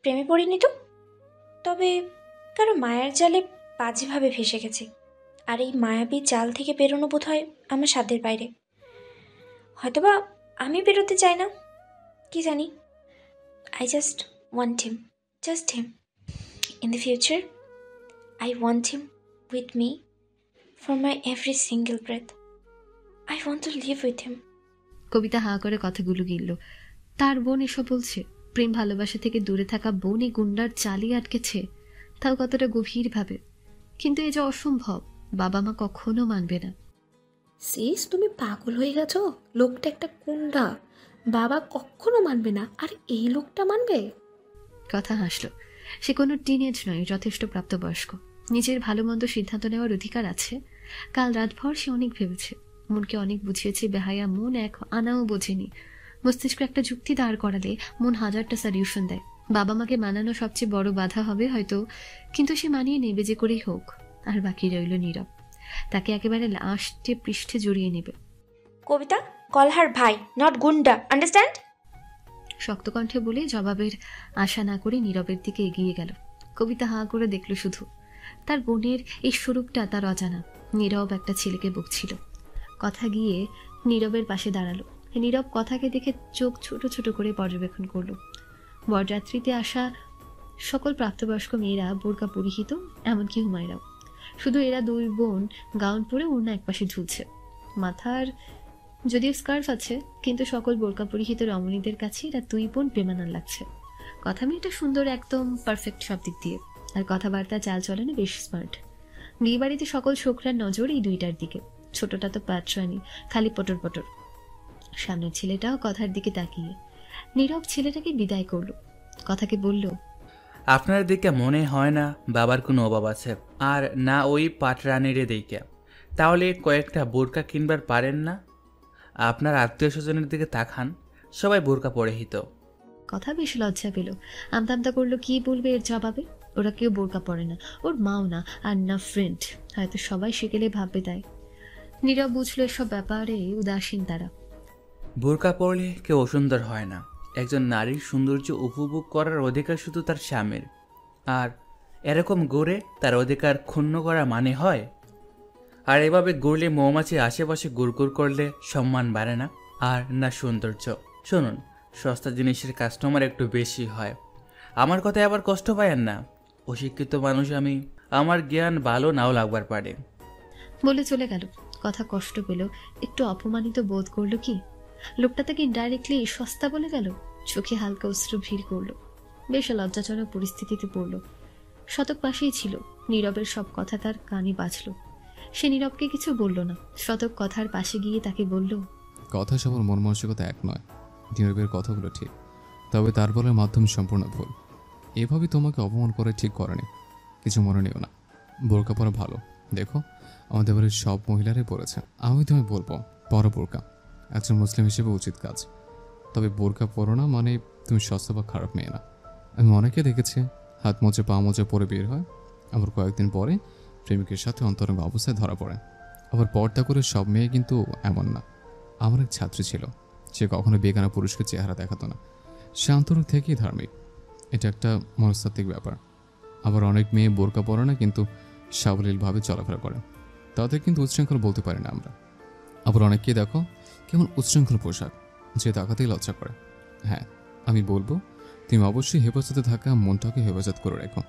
প্রেমে পড়িনি তো, তবে কারো মায়ার জালে বাজেভাবে ফেসে গেছি। আর এই মায়াবী জাল থেকে বেরোনো বোধ হয় আমার সাধ্যের বাইরে। হয়তোবা আমি বেরোতে চাই না, কি জানি। I just want him, just him. In the future I want him with me for my every single breath. I want to live with him. Kabita হাঁ করে কথাগুলো গিলল। তার বোন এসব বলছে? প্রেম ভালোবাসা থেকে দূরে থাকা বোন এই গুন্ডার চালিয়ে আটকেছে, তাও কতটা গভীরভাবে। কিন্তু এ যে অসম্ভব, বাবা মা কখনো মানবে না। সিস, তুমি পাগল হয়ে গেছো? লোকটা একটা গুন্ডা, বাবা কখনো মানবে না, আর এই লোকটা মানবে? কথা হাসলো। সে কোনো টিনেজ নয়, যথেষ্ট প্রাপ্তবয়স্ক। নিজের ভালো মন্দ সিদ্ধান্ত নেওয়ার অধিকার আছে। কাল রাতভর সে অনেক ভেবেছে, মনকে অনেক বুঝিয়েছে। বেহায়া মন এক আনাও বোঝেনি। মস্তিষ্ক একটা যুক্তি দাঁড় করালে মন হাজারটা সলিউশন দেয়। বাবা মাকে মানানো সবচেয়ে বড় বাধা হবে হয়তো, কিন্তু সে মানিয়ে নেবে যে করেই হোক। আর বাকি রইল নীরব। তাকে একেবারে লাস্টে পৃষ্ঠে জড়িয়ে নেবে। কবিতা, কল হার ভাই, নট গুন্ডা, আন্ডারস্ট্যান্ড? শক্ত কণ্ঠে বলে জবাবের আশা না করে নীরবের দিকে এগিয়ে গেল। কবিতা হাঁ করে দেখল শুধু। তার বোনের এই স্বরূপটা তার অজানা। নীরব একটা ছেলেকে বকছিল। কথা গিয়ে নীরবের পাশে দাঁড়ালো। নীরব কথাকে দেখে চোখ ছোট ছোট করে পর্যবেক্ষণ করল। বরযাত্রীতে আসা সকল প্রাপ্তবয়স্ক মেয়েরা বোরকা পরিহিত, এমনকি হুমায়রাও। শুধু এরা দুই বোন গাউন পরে ওড়না একপাশে ঝুলছে। মাথার যদিও স্কার্ফ আছে, কিন্তু সকল বোরকা পরিহিত রমণীদের কাছে এরা দুই বোন বেমানান লাগছে। কথা মেয়েটা সুন্দর, একদম পারফেক্ট সব দিক দিয়ে। আর কথাবার্তা চাল চলনে বেশ স্মার্ট। বিয়ে বাড়িতে সকল ছোকরার নজর এই দুইটার দিকে। ছোটটা তো পাত্রানি, খালি পটর পটর। সামনের ছেলেটাও কথার দিকে তাকিয়ে। নীরব ছেলেটাকে বিদায় করলো। কথাকে বলল, আপনার দিকে মনে হয় না বাবার কোনো অভাব আছে, আর না ওই পাটরানিরে দিকে। তাহলে কয়েকটা বোরকা কিনবার পারেন না? আপনার আত্মীয় স্বজনের দিকে তাকান, সবাই বোরকা পরিহিত। কথা বেশ লজ্জা পেল। আমতা আমতা করলো কি বলবে এর জবাবে। ওরা কেউ বোরকা পরে না, ওর মাও না, আর না ফ্রেন্ড। হয়তো সবাই সেকেলে ভাববে তাই। নীরব বুঝলো এসব ব্যাপারে উদাসীন তারা। বোরকা পরলে কেউ অসুন্দর হয় না। একজন নারীর সৌন্দর্য উপভোগ করার অধিকার শুধু তার স্বামীর। আর এরকম গড়ে তার অধিকার ক্ষুণ্ণ করা মানে হয়? আর এভাবে গড়লে মৌমাছি আশেপাশে গুড়গুড় করলে সম্মান বাড়ে না, আর না সৌন্দর্য। শুনুন, সস্তা জিনিসের কাস্টমার একটু বেশি হয়। আমার কথায় আবার কষ্ট পায়েন না। অশিক্ষিত মানুষ আমি, আমার জ্ঞান ভালো নাও লাগবার পারে। বলে চলে গেল। কথা কষ্ট পেল, একটু অপমানিত বোধ করলো। কি লোকটা তাকে ইনডাইরেক্টলি সস্তা বলে গেল। চোখে হালকা অশ্রু ভিড় করলো। বেশ লজ্জাজনক পরিস্থিতিতে পড়ল। শতক পাশেই ছিল। নীরবের সব কথা তার কানে বাজল। সে নীরবকে কিছু বলল না। শতক কথার পাশে গিয়ে তাকে বলল, কথা সবার মন মানসিকতা এক নয়। নীরবের কথাগুলো ঠিক, তবে তার বলার মাধ্যম সম্পূর্ণ ভুল। এভাবে তোমাকে অপমান করে ঠিক করেনি, কিছু মনে নিও না। বোরকা পরা ভালো। দেখো, আমাদের বাড়ির সব মহিলারাই পরেছে। আমি তুমি বলবো, পরো বোরকা, একজন মুসলিম হিসেবে উচিত কাজ। তবে বোরকা পরো না মানে তুমি সস্তা বা খারাপ মেয়ে না। আমি অনেকে দেখেছি হাত মোজা পা মোজা পরে বের হয়, আবার কয়েকদিন পরে প্রেমিকের সাথে অন্তরঙ্গ অবস্থায় ধরা পড়ে। আবার পর্দা করে সব মেয়ে কিন্তু এমন না। আমার এক ছাত্রী ছিল, সে কখনো বেগানা পুরুষকে চেহারা দেখাতো না। সে আন্তরিক থেকেই ধার্মিক। এটা একটা মনস্তাত্ত্বিক ব্যাপার। আবার অনেক মেয়ে বোরকা পরে না, কিন্তু সাবলীলভাবে চলাফেরা করে। তাদের কিন্তু উচ্ছৃঙ্খল বলতে পারি না আমরা। আবার অনেককে দেখো কেমন উচ্ছৃঙ্খল পোশাক, যে তাকাতেই লজ্জা করে। হ্যাঁ, আমি বলবো তুমি অবশ্যই হেফাজতে থাকা মনটাকে হেফাজত করে রেখো।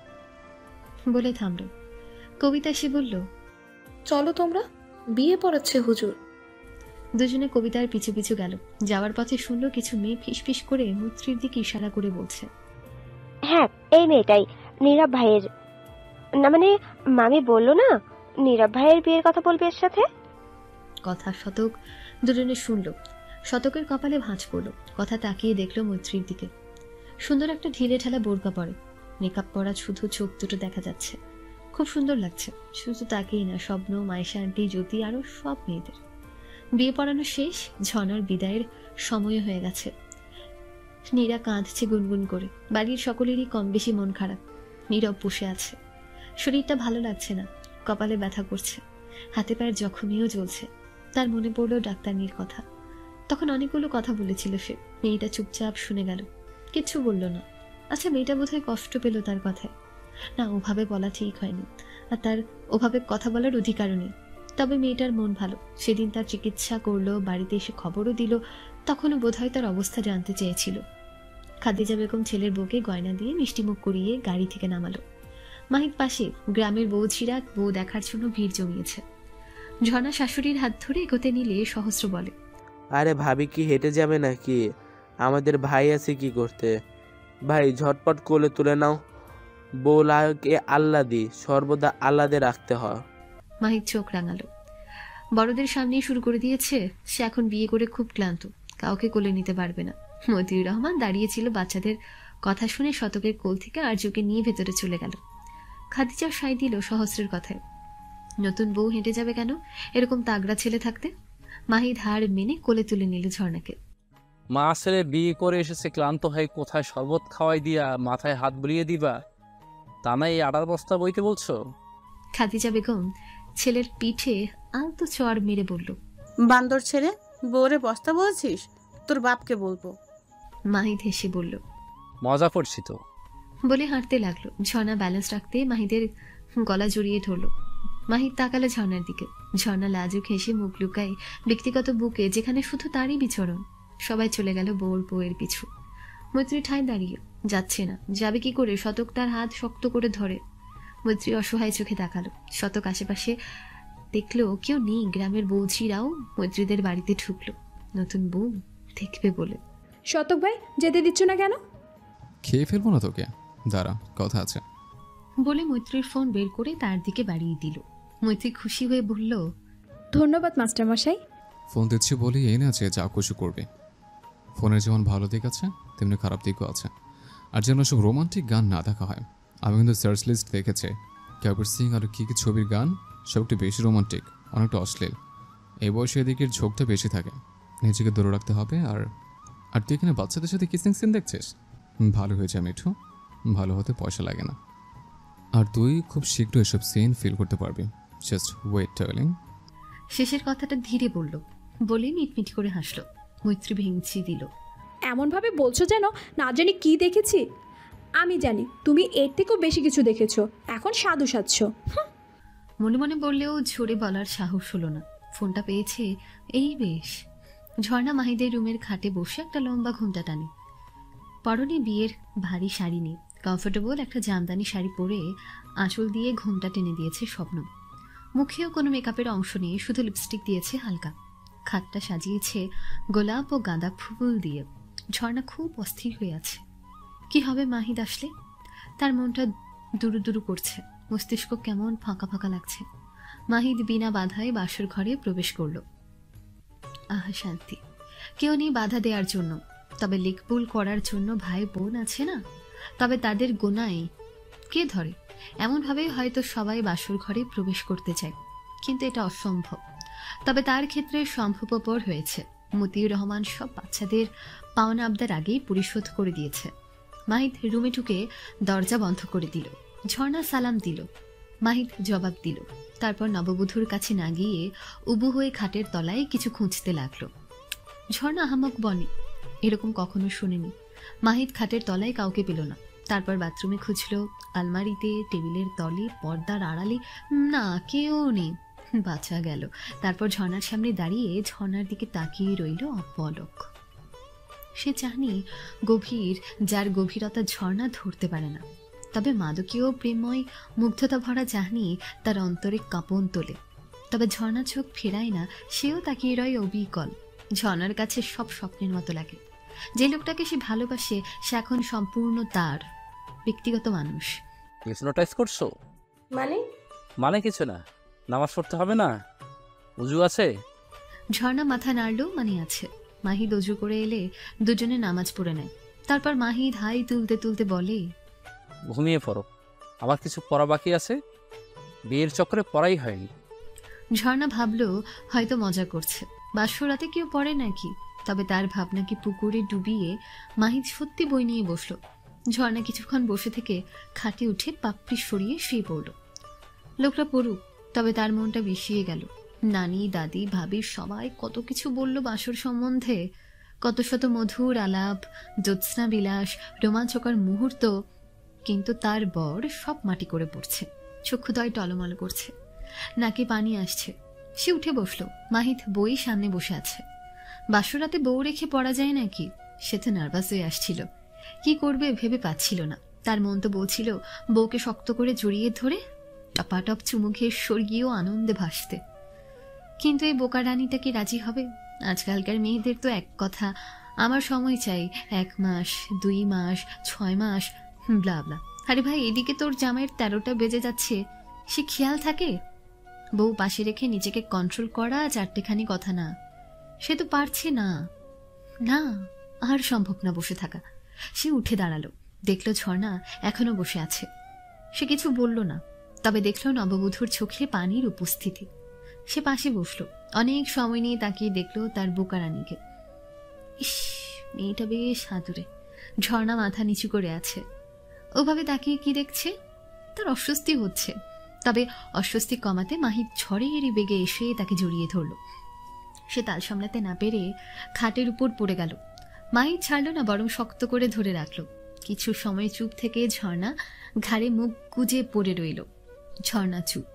বলে থামল। কবিতা এসে বলল, চলো তোমরা, বিয়ে পড়াচ্ছে হুজুর। দুজনে কবিতার পিছু পিছু গেল। যাওয়ার পথে শুনল কিছু মেয়ে ফিসফিস করে মৈত্রীর দিকে ইশারা করে বলছে, হ্যাঁ এই মেয়েটাই, নীরব ভাইয়ের। না মানে মামি বললো না নীরব ভাইয়ের বিয়ের কথা বলবে এর সাথে। কথা শতক দুজনে শুনল। শতকের কপালে ভাঁজ পড়ল। কথা তাকিয়ে দেখলো মৈত্রীর দিকে। সুন্দর একটা ঢিলে ঢালা বোরকা পরে, মেকআপ পরা, শুধু চোখ দুটো দেখা যাচ্ছে। খুব সুন্দর লাগছে। শুধু তাকেই না, স্বপ্ন, মাইশা আন্টি, জ্যোতি, আরো সব মেয়েদের। বিয়ে পড়ানো শেষ, ঝনার বিদায়ের সময় হয়ে গেছে। নীরা কাঁদছে গুনগুন করে। বাড়ির সকলেরই কম বেশি মন খারাপ। নীরব বসে আছে। শরীরটা ভালো লাগছে না, কপালে ব্যথা করছে, হাতে পায়ের জখমিও জ্বলছে। তার মনে পড়ল ডাক্তারনির কথা। তখন অনেকগুলো কথা বলেছিল সে। মেয়েটা চুপচাপ শুনে গেল, কিচ্ছু বলল না। আচ্ছা, মেয়েটা বোধহয় কষ্ট পেল তার কথায়। না, ওভাবে বলা ঠিক হয়নি, আর তার ওভাবে কথা বলার অধিকারও নেই। তবে মেয়েটার মন ভালো। সেদিন তার চিকিৎসা করলো, বাড়িতে এসে খবরও দিল। তখনও বোধহয় তার অবস্থা জানতে চেয়েছিল। খাদিজা বেগম ছেলের বউকে গয়না দিয়ে মিষ্টিমুখ করিয়ে গাড়ি থেকে নামালো। মাহিদ পাশে। গ্রামের বউঝিরা বউ দেখার জন্য ভিড় জমিয়েছে। ঝর্ণা শাশুড়ির হাত ধরে এগোতে নিলে সহস্র বলে, আরে ভাবি কি হেঁটে যাবে নাকি? আমাদের ভাই আছে কি করতে? ভাই ঝটপট কোলে তুলে নাও। বউলাকে আল্লাহ দি, সর্বদা আল্লাদে রাখতে হয়। মাহিদ চোখ রাঙালো। বড়দের সামনেই শুরু করে দিয়েছে। সে এখন বিয়ে করে খুব ক্লান্ত, কাউকে কোলে নিতে পারবে না। মতিউর রহমান দাঁড়িয়েছিল বাচ্চাদের কথা শুনে শতকের কোল থেকে আর্যকে নিয়ে ভেতরে চলে গেল। খাদিজা সায় দিল সহস্রের কথায়। নতুন বউ হেঁটে যাবে কেন এরকম তাগড়া ছেলে থাকতে? মাহিদ হার মেনে কোলে তুলে নিল ঝর্ণাকে। মা ছেলে বিয়ে করে এসেছে ক্লান্ত হয়ে, কোথায় শরবত খাওয়াই দিয়া মাথায় হাত বুলিয়ে দিবা, তা না এই আড়ার বস্তা বইতে বলছো? খাদিজা বেগম ছেলের পিঠে আলতো চড় মেরে বলল, বান্দর ছেড়ে বউরে বস্তা বলছিস? তোর বাপকে বলবো। মাহিদ হেসে বলল, মজা করছি তো। বলে হাঁটতে লাগলো। ঝর্ণা ব্যালেন্স রাখতে মাহিদের গলা জড়িয়ে ধরল। মাহিদ তাকালো ঝর্ণার দিকে। ঝর্ণা লাজুক হেসে মুখ লুকায় ব্যক্তিগত বুকে, যেখানে শুধু তারই বিচরণ। সবাই চলে গেল বউয়ের পিছু। মৈত্রী ঠায় দাঁড়িয়ে, যাচ্ছে না। যাবে কি করে? শতক তার হাত শক্ত করে ধরে। মৈত্রী অসহায় চোখে তাকালো। শতক আশেপাশে দেখলো কেউ নেই। গ্রামের বৌঝিরাও মৈত্রীদের বাড়িতে ঢুকলো, নতুন বউ দেখবে বলে। শতক ভাই, যেতে দিচ্ছ না কেন? খেয়ে ফেলবো না তোকে, দাঁড়া, কথা আছে। বলে মৈত্রীর ফোন বের করে তার দিকে বাড়িয়ে দিল। মৈত্রী খুশি হয়ে বলল, ধন্যবাদ মাস্টারমশাই। ফোন দিচ্ছি বলেই এই না যে যা খুশি করবে। ফোনের যেমন ভালো দিক আছে তেমনি খারাপ দিকও আছে। আর যেন সব রোমান্টিক গান না দেখা হয়। আমি কিন্তু সার্চ লিস্ট দেখেছি, কবির সিং আর কী কী ছবির গান সব একটু বেশি রোমান্টিক, অনেকটা অশ্লীল। এই বয়সে এদিকের ঝোঁকটা বেশি থাকে। নিজেকে দূরে রাখতে হবে। আর আর তুই এখানে বাচ্চাদের সাথে কিসিং সিন দেখছিস? ভালো হয়েছে মিঠু, ভালো হতে পয়সা লাগে না। আর তুই খুব শীঘ্র এসব সিন ফিল করতে পারবি। Just wait darling. শেষের কথাটা ধীরে বলল, বলে মিটমিট করে হাসলো। মৈত্রী ভেঙচি দিল, এমনভাবে বলছো যেন না জানি কি দেখেছি। আমি জানি তুমি এর থেকেও বেশি কিছু দেখেছো, এখন সাধু সাজছ। মনে মনে বললেও ঝরে বলার সাহস হলো না। ফোনটা পেয়েছে, এই বেশ। ঝর্ণা মাহিদের রুমের খাটে বসে একটা লম্বা ঘুমটা টানে। পরনে বিয়ের ভারী শাড়ি নেই, কমফোর্টেবল একটা জামদানি শাড়ি পরে আঁচল দিয়ে ঘুমটা টেনে দিয়েছে স্বপ্ন। মুখেও কোনো মেকআপের অংশ নেই, শুধু লিপস্টিক দিয়েছে হালকা। খাটটা সাজিয়েছে গোলাপ ও গাঁদা ফুল দিয়ে। ঝর্ণা খুব অস্থির হয়ে আছে। কি হবে মাহিদ আসলে? তার মনটা দুরু দুরু করছে, মস্তিষ্ক কেমন ফাঁকা ফাঁকা লাগছে। মাহিদ বিনা বাধায় বাসর ঘরে প্রবেশ করল। আহা শান্তি, কেউ নেই বাধা দেওয়ার জন্য। তবে লিকপুল করার জন্য ভাই বোন আছে না? তবে তাদের গোনায় কে ধরে? এমনভাবে হয়তো সবাই বাসর ঘরে প্রবেশ করতে চায়, কিন্তু এটা অসম্ভব। তবে তার ক্ষেত্রে সম্ভবপর হয়েছে। মতিউর রহমান সব বাচ্চাদের পাওনা আবদার আগেই পরিশোধ করে দিয়েছে। মাহিদ রুমে ঢুকে দরজা বন্ধ করে দিল। ঝর্ণা সালাম দিল, মাহিদ জবাব দিল। তারপর নববধূর কাছে না গিয়ে উবু হয়ে খাটের তলায় কিছু খুঁজতে লাগলো। ঝর্ণা আহামক বনে, এরকম কখনো শুনেনি। মাহিদ খাটের তলায় কাউকে পেল না। তারপর বাথরুমে খুঁজল, আলমারিতে, টেবিলের তলে, পর্দার আড়ালে, না কেউ নেই। বাঁচা গেল। তারপর ঝর্ণার সামনে দাঁড়িয়ে ঝর্ণার দিকে তাকিয়ে রইল অপলক। সে জানি গভীর, যার গভীরতা ঝর্ণা ধরতে পারে না। তবে মাদকীয় প্রেমময় মুগ্ধতা ভরা জানি তার অন্তরে কাঁপন তোলে। তবে ঝর্ণা চোখ ফেরায় না, সেও তাকিয়ে রয় অবিকল। ঝর্ণার কাছে সব স্বপ্নের মতো লাগে। যে লোকটাকে সে ভালোবাসে সে এখন সম্পূর্ণ তার ব্যক্তিগত মানুষ। হিপনোটাইজ করছো? মানে কিছু না, নামাজ পড়তে হবে না? উজু আছে? ঝর্ণা মাথা নাড়ল, মানে আছে। মাহিদ অজু করে এলে দুজনে নামাজ পড়ে নেয়। তারপর মাহিদ হাই তুলতে তুলতে বলে, ঘুমিয়ে পড়ো, আবার কিছু পড়া বাকি আছে। বিয়ের চক্করে পড়াই হয়নি। ঝর্ণা ভাবল হয়তো মজা করছে, বাসরাতে কেউ পড়ে নাকি। তবে তার ভাবনাকে পুকুরে ডুবিয়ে মাহিদ সত্যি বই নিয়ে বসলো। ঝর্ণা কিছুক্ষণ বসে থেকে খাটে উঠে পাপড়ি সরিয়ে শুয়ে পড়ল। লোকটা পড়ুক, তবে তার মনটা বিষিয়ে গেল। নানি দাদি ভাবি সবাই কত কিছু বলল বাসর সম্বন্ধে, কত শত মধুর আলাপ, জ্যোৎস্না বিলাস, রোমাঞ্চকর মুহূর্ত, কিন্তু তার বর সব মাটি করে পড়ছে, চক্ষুদয় টলমল করছে, নাকে পানি আসছে। সে উঠে বসলো। মাহিত বই সামনে বসে আছে। বাসরাতে বউ রেখে পড়া যায় নাকি? সে তো নার্ভাস হয়ে আসছিল, কি করবে ভেবে পাচ্ছিল না। তার মন তো বলছিল বউকে শক্ত করে জড়িয়ে ধরে টপাটপ চুমু খেয়ে স্বর্গীয় আনন্দে ভাসতে, কিন্তু এই বোকা রানীটা কি রাজি হবে? আজকালকার মেয়েদের তো এক কথা, আমার সময় চাই 1 মাস, 2 মাস, 6 মাস, ব্লাবলা। আরে ভাই, এদিকে তোর জামাইয়ের 13টা বেজে যাচ্ছে, সে খেয়াল থাকে? বউ পাশে রেখে নিজেকে কন্ট্রোল করা 4টেখানি কথা না, সে তো পারছে না। না, আর সম্ভব না বসে থাকা। সে উঠে দাঁড়ালো, দেখলো ঝর্ণা এখনো বসে আছে। সে কিছু বলল না, তবে দেখলো নববধূর চোখে পানির উপস্থিতি। সে পাশে বসলো, অনেক সময় নিয়ে তাকিয়ে দেখলো তার বোকা রানীকে। ইস, মেয়েটা বেশ হাতুড়ে। ঝর্ণা মাথা নিচু করে আছে, ওভাবে তাকিয়ে কি দেখছে? তার অস্বস্তি হচ্ছে, তবে অস্বস্তি কমাতে মাহিত ঝড়ের বেগে এসে তাকে জড়িয়ে ধরল। সে তাল সামলাতে না পেরে খাটের উপর পড়ে গেল। মাহিত ছাড়ল না, বরং শক্ত করে ধরে রাখলো। কিছু সময় চুপ থেকে ঝর্ণা ঘাড়ে মুখ গুজে পড়ে রইল। ঝর্ণা চুপ।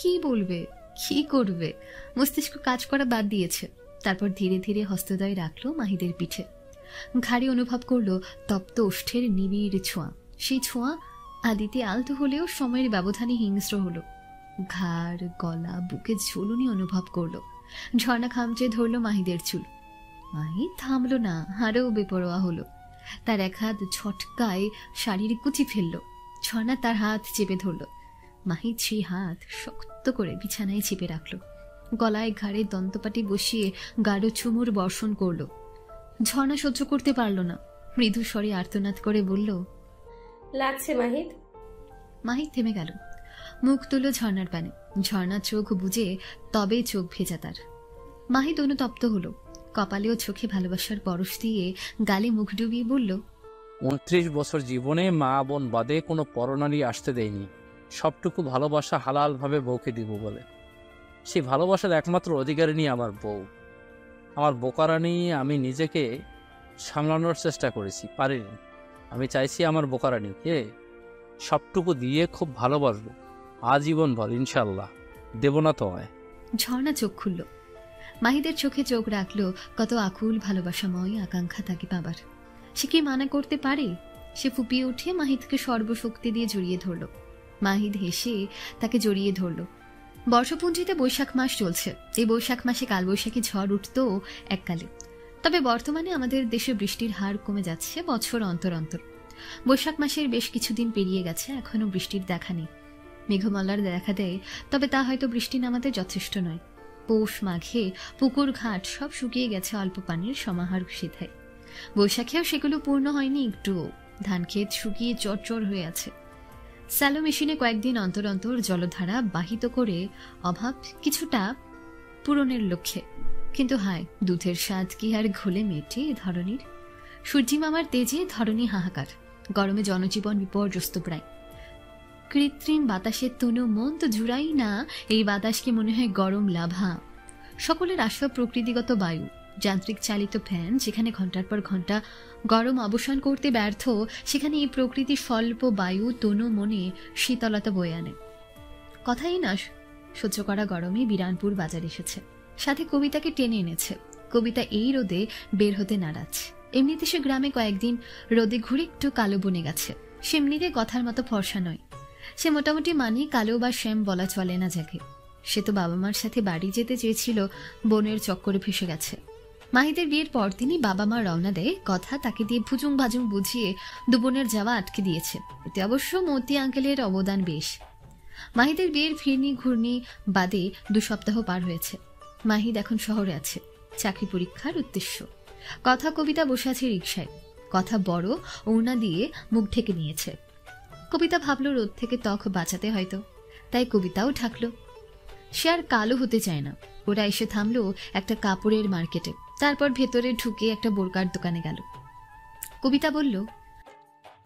কি বলবে, কি করবে? মস্তিষ্ক কাজ করা বাদ দিয়েছে। তারপর ধীরে ধীরে হস্তদয় রাখলো মাহিদের পিঠে। ঘাড়ে অনুভব করলো তপ্ত ওষ্ঠের নিবিড় ছোঁয়া। সেই ছোঁয়া আদিতে আলতো হলেও সময়ের ব্যবধানে হিংস্র হলো। ঘাড়, গলা, বুকে ঝুলুনি অনুভব করলো। ঝর্ণা খামচে ধরলো মাহিদের চুল। মাহি থামলো না, আরও বেপরোয়া হলো। তার এক হাত ঝটকায় শাড়ির কুচি ফেললো। ঝর্ণা তার হাত চেপে ধরলো। মাহিদ সেই হাত শক্ত করে বিছানায় চেপে রাখলো। গলায় ঘাড়ে দন্তপাটি বসিয়ে গাঢ় চুমুর বর্ষণ করলো। ঝর্ণা সহ্য করতে পারল না, মৃদু স্বরে আর্তনাদ করে বলল, লাগছে মাহিদ। মাহিদ থেমে গেল, মুখ তুলো ঝর্ণার পানে। ঝর্ণা চোখ বুজে তবে চোখ ভেজা তার। মাহিদ অনুতপ্ত হলো, কপালে ও চোখে ভালোবাসার পরশ দিয়ে গালে মুখ ডুবিয়ে বলল, 29 বছর জীবনে মা বোন বাদে কোনো পরনারী আসতে দেয়নি। সবটুকু ভালোবাসা হালালভাবে বউকে দিব বলে। সেই ভালোবাসার একমাত্র অধিকারিণী আমার বউ, আমার বোকারানি। আমি নিজেকে সামলানোর চেষ্টা করেছি, পারিনি। আমি চাইছি আমার বোকারানিকে সবটুকু দিয়ে খুব ভালোবাসবো, আজীবন ভর, ইনশাল্লাহ। দেব না তোমায়। ঝর্ণা চোখ খুলল। মাহিদের চোখে চোখ রাখলো, কত আকুল ভালোবাসাময় আকাঙ্ক্ষা তাকে পাবার। সে কি মানা করতে পারে? সে ফুপিয়ে উঠে মাহিদকে সর্বশক্তি দিয়ে জড়িয়ে ধরল। মাহিদ হেসে তাকে জড়িয়ে ধরল। বর্ষপঞ্জিতে বৈশাখ মাস চলছে। এই বৈশাখ মাসে কালবৈশাখী ঝড় উঠত এককালে, তবে বর্তমানে আমাদের দেশে বৃষ্টির হার কমে যাচ্ছে বছর অন্তর অন্তর। বৈশাখ মাসের বেশ কিছুদিন পেরিয়ে গেছে, এখনো বৃষ্টির দেখা নেই। মেঘমালার দেখা দেয়, তবে তা হয়তো বৃষ্টি নামাতে যথেষ্ট নয়। পৌষ মাঘে পুকুর ঘাট সব শুকিয়ে গেছে অল্প পানির সমাহার সেথায়। বৈশাখেও সেগুলো পূর্ণ হয়নি একটুও। ধানক্ষেত শুকিয়ে চরচর হয়ে আছে। স্যালো মেশিনে কয়েকদিন অন্তর অন্তর জলধারা বাহিত করে অভাব কিছুটা পূরণের লক্ষ্যে। কিন্তু হায়, দুধের স্বাদ কি আর ঘোলে মেটে এ ধরনীর? সূর্যি মামার তেজে ধরনী হাহাকার, গরমে জনজীবন বিপর্যস্ত প্রায়। কৃত্রিম বাতাসের তনু মন তো জুড়াই না, এই বাতাসকে মনে হয় গরম লাভা। সকলের আশা প্রকৃতিগত বায়ু, যান্ত্রিক চালিত ফ্যান যেখানে ঘন্টার পর ঘন্টা গরম অবসান করতে ব্যর্থ, সেখানে এই প্রকৃতির স্বল্প বায়ু তনু মনে শীতলতা বয়ে আনে। কথাই না, সহ্য করা গরমে বিরানপুর বাজার এসেছে, সাথে কবিতাকে টেনে এনেছে। কবিতা এই রোদে বের হতে নারাজ। এমনিতে সে গ্রামে কয়েকদিন রোদে ঘুরে একটু কালো বনে গেছে। সে এমনিতে কথার মতো ফর্সা নয়। সে মোটামুটি মানে কালো বা শ্যাম বলা চলে না যাকে। সে তো বাবা মার সাথে বাড়ি যেতে চেয়েছিল, বোনের চক্করে ফেসে গেছে। মাহিদের বিয়ের পর তিনি বাবা মা রওনা দেয়, কথা তাকে দিয়ে ভুজুং ভাজুং বুঝিয়ে দুবোনের যাওয়া আটকে দিয়েছে। এতে অবশ্য মতি আঙ্কেলের অবদান বেশ। মাহিদের বিয়ের ফিরনি ঘূর্ণি বাদে 2 সপ্তাহ পার হয়েছে। মাহিদ এখন শহরে আছে, চাকরি পরীক্ষার উদ্দেশ্য। কথা কবিতা বসে আছে রিকশায়। কথা বড় ওড়না দিয়ে মুখ ঢেকে নিয়েছে। কবিতা ভাবলো রোদ থেকে ত্বক বাঁচাতে হয়তো, তাই কবিতাও ঢাকলো। সে আর কালো হতে চায় না। ওরা এসে থামলো একটা কাপড়ের মার্কেটে, তারপর ভেতরে ঢুকে একটা বোরকার দোকানে গেল। কবিতা বলল,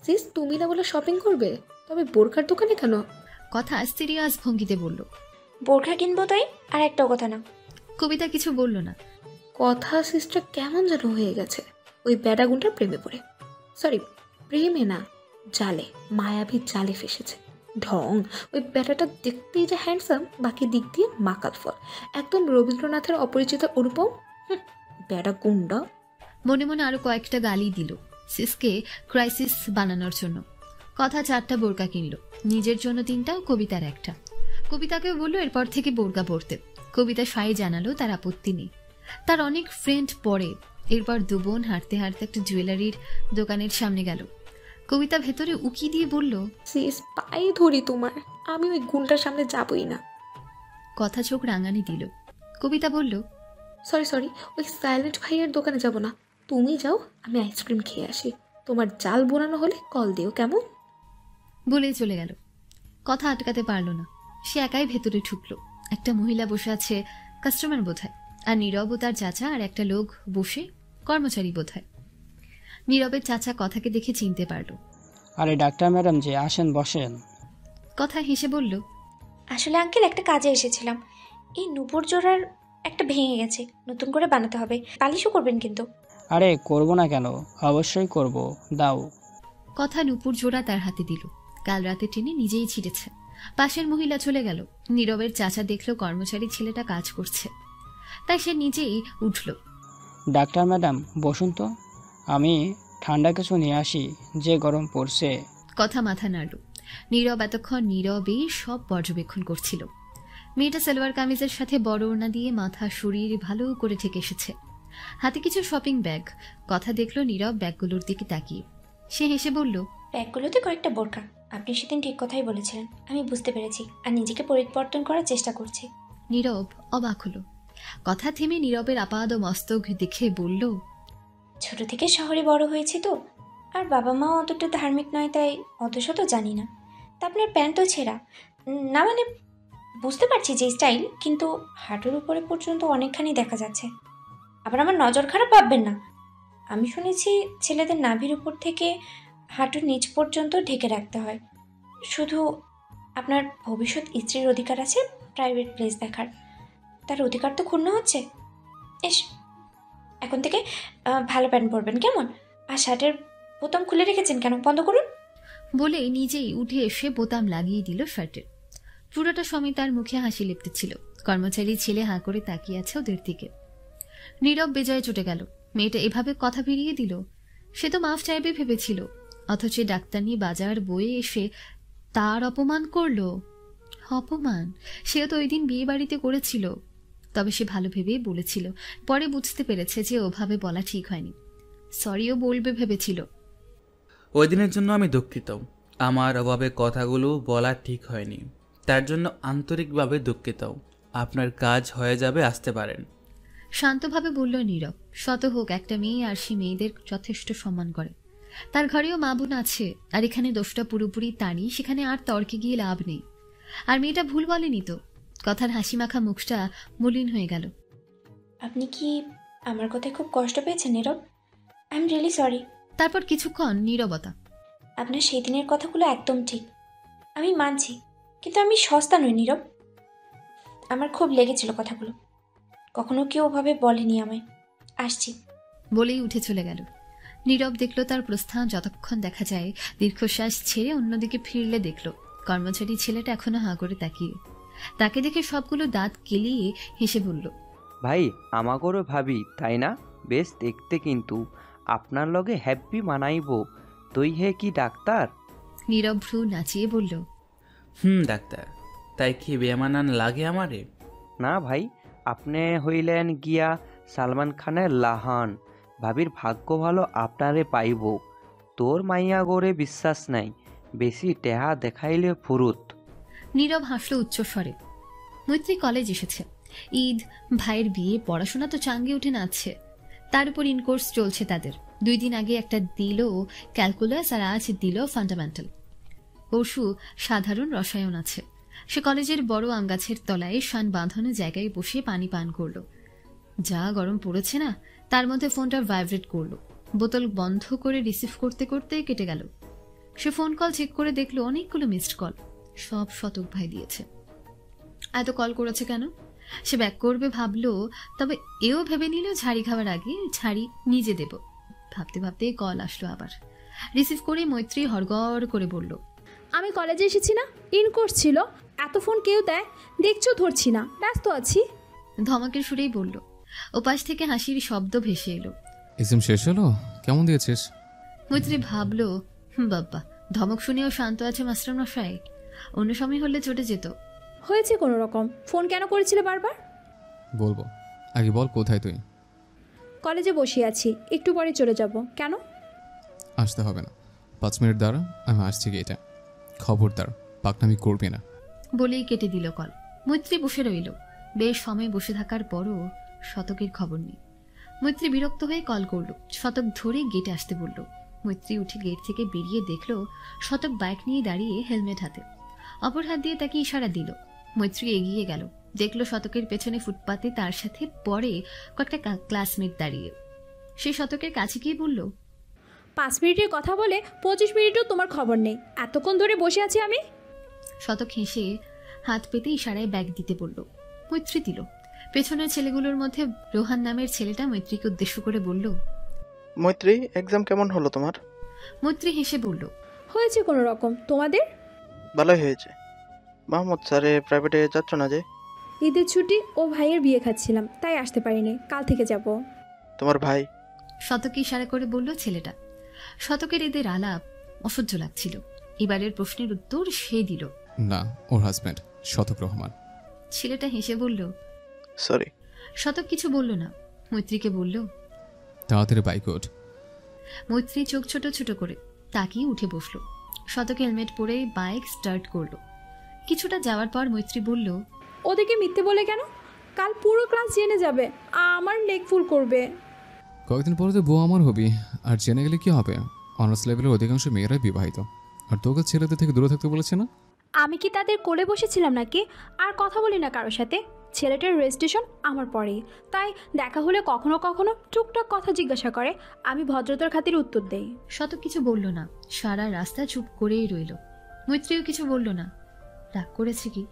সিস, তুমি না বলে শপিং করবে, তবে বোরকার দোকানে কেন? কথা সিরিয়াস ভঙ্গিতে বলল, বোরখা কিনবো তাই, আর একটাও কথা না। কবিতা কিছু বলল না। কথা সিস্টার কেমন যেন হয়ে গেছে ওই ব্যাডাগুনটার প্রেমে পড়ে। সরি, প্রেমে না, জালে, মায়াবী জালে ফেসেছে। ঢং, ওই ব্যাটাটা দেখতেই যে হ্যান্ডসাম, বাকি দিক দিয়ে মাকাল ফল, একদম রবীন্দ্রনাথের অপরিচিত অনুপম। ব্যাডা গুন্ডা। মনে মনে আরো কয়েকটা গালি দিল সিসকে ক্রাইসিস বানানোর জন্য। কথা 4টা বোরকা কিনল, নিজের জন্য 3টা, কবিতার 1টা। কবিতাকেও বললো এরপর থেকে বোরকা পরতে। কবিতা সাই জানালো তার আপত্তি নেই, তার অনেক ফ্রেন্ড পরে। এরপর 2 বোন হাঁটতে হাঁটতে একটা জুয়েলারির দোকানের সামনে গেল। কবিতা ভেতরে উকি দিয়ে বলল, সিস পাই ধরি তোমার, আমি ওই গুন্ডার সামনে যাবই না। কথা চোখ রাঙানি দিল। কবিতা বলল, সরি, ওই সাইলেন্ট ভাইয়ের দোকানে যাব না, তুমি যাও, আমি আইসক্রিম খেয়ে আসি। তোমার জাল বোনানো হলে কল দিও, কেমন? বলেই চলে গেল। কথা আটকাতে পারল না, সে একাই ভেতরে ঢুকলো। একটা মহিলা বসে আছে, কাস্টমার বোধহয়, আর নীরব ও তার চাচা আর একটা লোক বসে, কর্মচারী বোধহয়। নীরবের চাচা কথাকে দেখে চিনতে পারল। আরে ডাক্তার ম্যাডাম যে, আসেন বসেন। কথা হেসে বলল, আসলে আঙ্কেল একটা কাজে এসেছিলাম, এই নুপুর জোড়ার একটা ভেঙে গেছে, নতুন করে বানাতে হবে, পালিশও করবেন কিন্তু। আরে করব না কেন, অবশ্যই করব, দাও। কথা নুপুর জোড়া তার হাতে দিল। কাল রাতে টেনে নিজেই ছিঁড়েছে। পাশের মহিলা চলে গেল। নীরবের চাচা দেখলো কর্মচারী ছেলেটা কাজ করছে, তাই সে নিজেই উঠল। ডাক্তার ম্যাডাম বসুন তো, আমি ঠান্ডা কিছু নিয়ে আসি, যে গরম পড়ছে। কথা মাথা নাড়ল। নীরব এতক্ষণ নীরবেই সব পর্যবেক্ষণ করছিল। মেয়েটা সালোয়ার কামিজের সাথে বড় ওড়না দিয়ে মাথা শরীর ভালো করে ঠেকে এসেছে, হাতে কিছু শপিং ব্যাগ। কথা দেখলো নীরব ব্যাগগুলোর দিকে তাকিয়ে। সে হেসে বলল, ব্যাগগুলোতে কয়েকটা বোরকা, আপনি সেদিন ঠিক কথাই বলেছিলেন, আমি বুঝতে পেরেছি, আর নিজেকে পরিবর্তন করার চেষ্টা করছি। নীরব অবাক হলো। কথা থেমে নীরবের আপাদ মস্তক দেখে বলল, ছোট থেকে শহরে বড় হয়েছি তো, আর বাবা মা অতটা ধার্মিক নয়, তাই অত শত জানি না। তা আপনার প্যান্ট তো ছেঁড়া, না মানে বুঝতে পারছি যে স্টাইল, কিন্তু হাঁটুর উপরে পর্যন্ত অনেকখানি দেখা যাচ্ছে। আবার আমার নজর খারাপ ভাববেন না, আমি শুনেছি ছেলেদের নাভির উপর থেকে হাঁটুর নিচ পর্যন্ত ঢেকে রাখতে হয়। শুধু আপনার ভবিষ্যৎ স্ত্রীর অধিকার আছে প্রাইভেট প্লেস দেখার, তার অধিকার তো ক্ষুণ্ণ হচ্ছে। এস, এখন থেকে ভালো প্যান্ট পরবেন কেমন? আর শার্টের বোতাম খুলে রেখেছেন কেন, বন্ধ করুন। বলে নিজেই উঠে এসে বোতাম লাগিয়ে দিল শার্টের। পুরোটা সময় তার মুখে হাসি লেপটেছিল। কর্মচারী ছেলে হাঁ করে তাকিয়ে আছে ওদের দিকে। নীরব বেজায় চটে গেল। মেয়েটা এভাবে কথা ফিরিয়ে দিল। সে তো মাফ চাইবে ভেবেছিল, অথচ ডাক্তারনি বাজার বয়ে এসে তার অপমান করল। অপমান সেও তো ওই দিন বিয়ে বাড়িতে করেছিল, তবে সে ভালো ভেবেই বলেছিল। পরে বুঝতে পেরেছে যে ওভাবে বলা ঠিক হয়নি, সরিও বলবে ভেবেছিল। ওই দিনের জন্য আমি দুঃখিত, আমার অভাবে কথাগুলো বলা ঠিক হয়নি, তার জন্য আন্তরিকভাবে দুঃখিত। আপনার কাজ হয়ে যাবে, আসতে পারেন। শান্তভাবে বলল নীরব। শত হোক একটা মেয়ে, আর সে মেয়েদের যথেষ্ট সম্মান করে। তার ঘরেও মা বোন আছে, আর এখানে দোষটা পুরোপুরি তারই, সেখানে আর তর্কে গিয়ে লাভ নেই। আর মেয়েটা ভুল বলেনি তো। কথার হাসি মাখা মুখটা মলিন হয়ে গেল। আপনি কি আমার কথায় খুব কষ্ট পেয়েছেন Nirob? I am really sorry. তারপর কিছুক্ষণ নীরবতা। আপনার সেই দিনের কথাগুলো একদম ঠিক, আমি মানছি, কিন্তু আমি সস্তা নই নীরব। আমার খুব লেগেছিল কথাগুলো, কখনো কেউ ওভাবে বলেনি আমায়। আসছি বলেই উঠে চলে গেল। নীরব দেখল তার প্রস্থান যতক্ষণ দেখা যায়। দীর্ঘশ্বাস ছেড়ে অন্যদিকে ফিরলে দেখল কর্মচারী ছেলেটা এখনো হাঁ করে তাকিয়ে। তাকে দেখে সবগুলো দাঁত কেলিয়ে হেসে বলল, ভাই আমাগরও ভাবি তাই না, বেশ দেখতে, কিন্তু আপনার লগে হ্যাপি মানাইব। তুই হে কি ডাক্তার? নীরব ভ্রু নাচিয়ে বলল, ডাক্তার। তাই কি বেমানান লাগে আমারে? না ভাই, আপনি হইলেন গিয়া সালমান খানের লাহান। ভাবির ভাগ্য ভালো আপনারে পাইব। তোর মাইয়া গোরে বিশ্বাস নাই, বেশি টেহা দেখাইলে ফুরুত। নীরব হাসল উচ্চস্বরে। মৈত্রী কলেজ এসেছে, ঈদ, ভাইয়ের বিয়ে, পড়াশোনা তো চাঙ্গে উঠে নাচছে। তার উপর ইনকোর্স চলছে তাদের। 2 দিন আগে একটা দিল ক্যালকুলাস, আর আজ দিল ফান্ডামেন্টাল। পরশু সাধারণ রসায়ন আছে। সে কলেজের বড় আম গাছের তলায় শান বাঁধানো জায়গায় বসে পানি পান করলো। যা গরম পড়েছে না, তার মধ্যে ফোনটা ভাইব্রেট করলো। বোতল বন্ধ করে রিসিভ করতে করতে কেটে গেল। সে ফোন কল চেক করে দেখলো অনেকগুলো মিসড কল, সব শতক ভাই দিয়েছে। এত কল করেছে কেন? সে ব্যাক করবে ভাবলো, তবে এও ভেবে নিল ঝাড়ি খাওয়ার আগে ঝাড়ি নিজে দেব। ভাবতে ভাবতে কল আসলো আবার। রিসিভ করে মৈত্রী হড়গড় করে বলল, আমি কলেজে এসেছি না, ইন কোর্স ছিল, এত ফোন কেউ দেয় দেখছো, ধরছি না, ব্যস্ত আছি। ধমকের সুরেই বলল। ওপাশ থেকে হাসির শব্দ ভেসে এলো। এক্সাম শেষ হলো, কেমন দিয়েছিস? মৈত্রী ভাবলো, বাব্বা, ধমক শুনেও শান্ত আছে মাস্টারমশাই। অন্য সময় হলে চটে যেত। হয়েছে কোনো রকম। ফোন কেন করেছিলে বারবার? বলবো, আগে বল কোথায় তুই? কলেজে বসে আছি, একটু পরে চলে যাব। কেন? আসতে হবে না, 5 মিনিট দাঁড়া, আমি আসছি গেটে। খবরদার পাকনামি করবি না। বলেই কেটে দিল কল। মৈত্রী বসে রইল। বেশ সময় বসে থাকার পরও শতকের খবর নেই। মৈত্রী বিরক্ত হয়ে কল করল। শতক ধরে গেটে আসতে বলল। মৈত্রী উঠে গেট থেকে বেরিয়ে দেখল শতক বাইক নিয়ে দাঁড়িয়ে, হেলমেট হাতে। অপর হাত দিয়ে তাকে ইশারা দিল। মৈত্রী এগিয়ে গেল, দেখল শতকের পেছনে ফুটপাতে তার সাথে পরে কয়েকটা ক্লাসমেট দাঁড়িয়ে। সে শতকের কাছে গিয়ে বলল, 5 মিনিটের কথা বলে 25 মিনিটও তোমার খবর নেই, এতক্ষণ ধরে বসে আছি আমি। শতক হেসে হাত পেতে ইশারায় ব্যাগ দিতে বলল। মৈত্রী দিল। পেছনের ছেলেগুলোর মধ্যে রোহান নামের ছেলেটা মৈত্রীকে উদ্দেশ্য করে বলল, মৈত্রী, এক্সাম কেমন হলো তোমার? মৈত্রী হেসে বলল, হয়েছে কোনো রকম। তোমাদের? ভালোই হয়েছে। মাহমুদ স্যারে প্রাইভেটে যাচ্ছ না যে? ঈদের ছুটি ও ভাইয়ের বিয়ে খাচ্ছিলাম, তাই আসতে পারিনি, কাল থেকে যাব। তোমার ভাই? শতকে ইশারা করে বলল ছেলেটা। শতকের এদের আলাপ অসহ্য লাগছিল। এবারের প্রশ্নের উত্তর সে দিল, না, ওর হাজব্যান্ড শতক রহমান। ছেলেটা হেসে বলল, সরি। শতক কিছু বলল না। মৈত্রীকে বলল, তাড়াতাড়ি বাইক ওঠ। মৈত্রী চোখ ছোট ছোট করে তাকিয়ে উঠে বসলো। শতক হেলমেট পরে বাইক স্টার্ট করলো। কিছুটা যাওয়ার পর মৈত্রী বলল, ওদেরকে মিথ্যে বলে কেন? কাল পুরো ক্লাস জেনে যাবে, আমার লেগ ফুল করবে। কয়েকদিন পরে তো বউ আমার হবি, আর জেনে গেলে কি হবে? অনার্স লেভেলের অধিকাংশ মেয়েরাই বিবাহিত, আর তোকে ছেলেদের থেকে দূরে থাকতে বলেছে না? আমি কি তাদের কোলে বসেছিলাম নাকি? আর কথা বলি না কারোর সাথে। ছেলেটার রেজিস্ট্রেশন আমার পরেই, তাই দেখা হলে কখনো কখনো টুকটাক কথা জিজ্ঞাসা করে, আমি ভদ্রতার খাতির উত্তর দেই। শতক কিছু বলল না, সারা রাস্তা চুপ করেই রইল। মৈত্রীও কিছু বলল না। রাগ করেছে কি?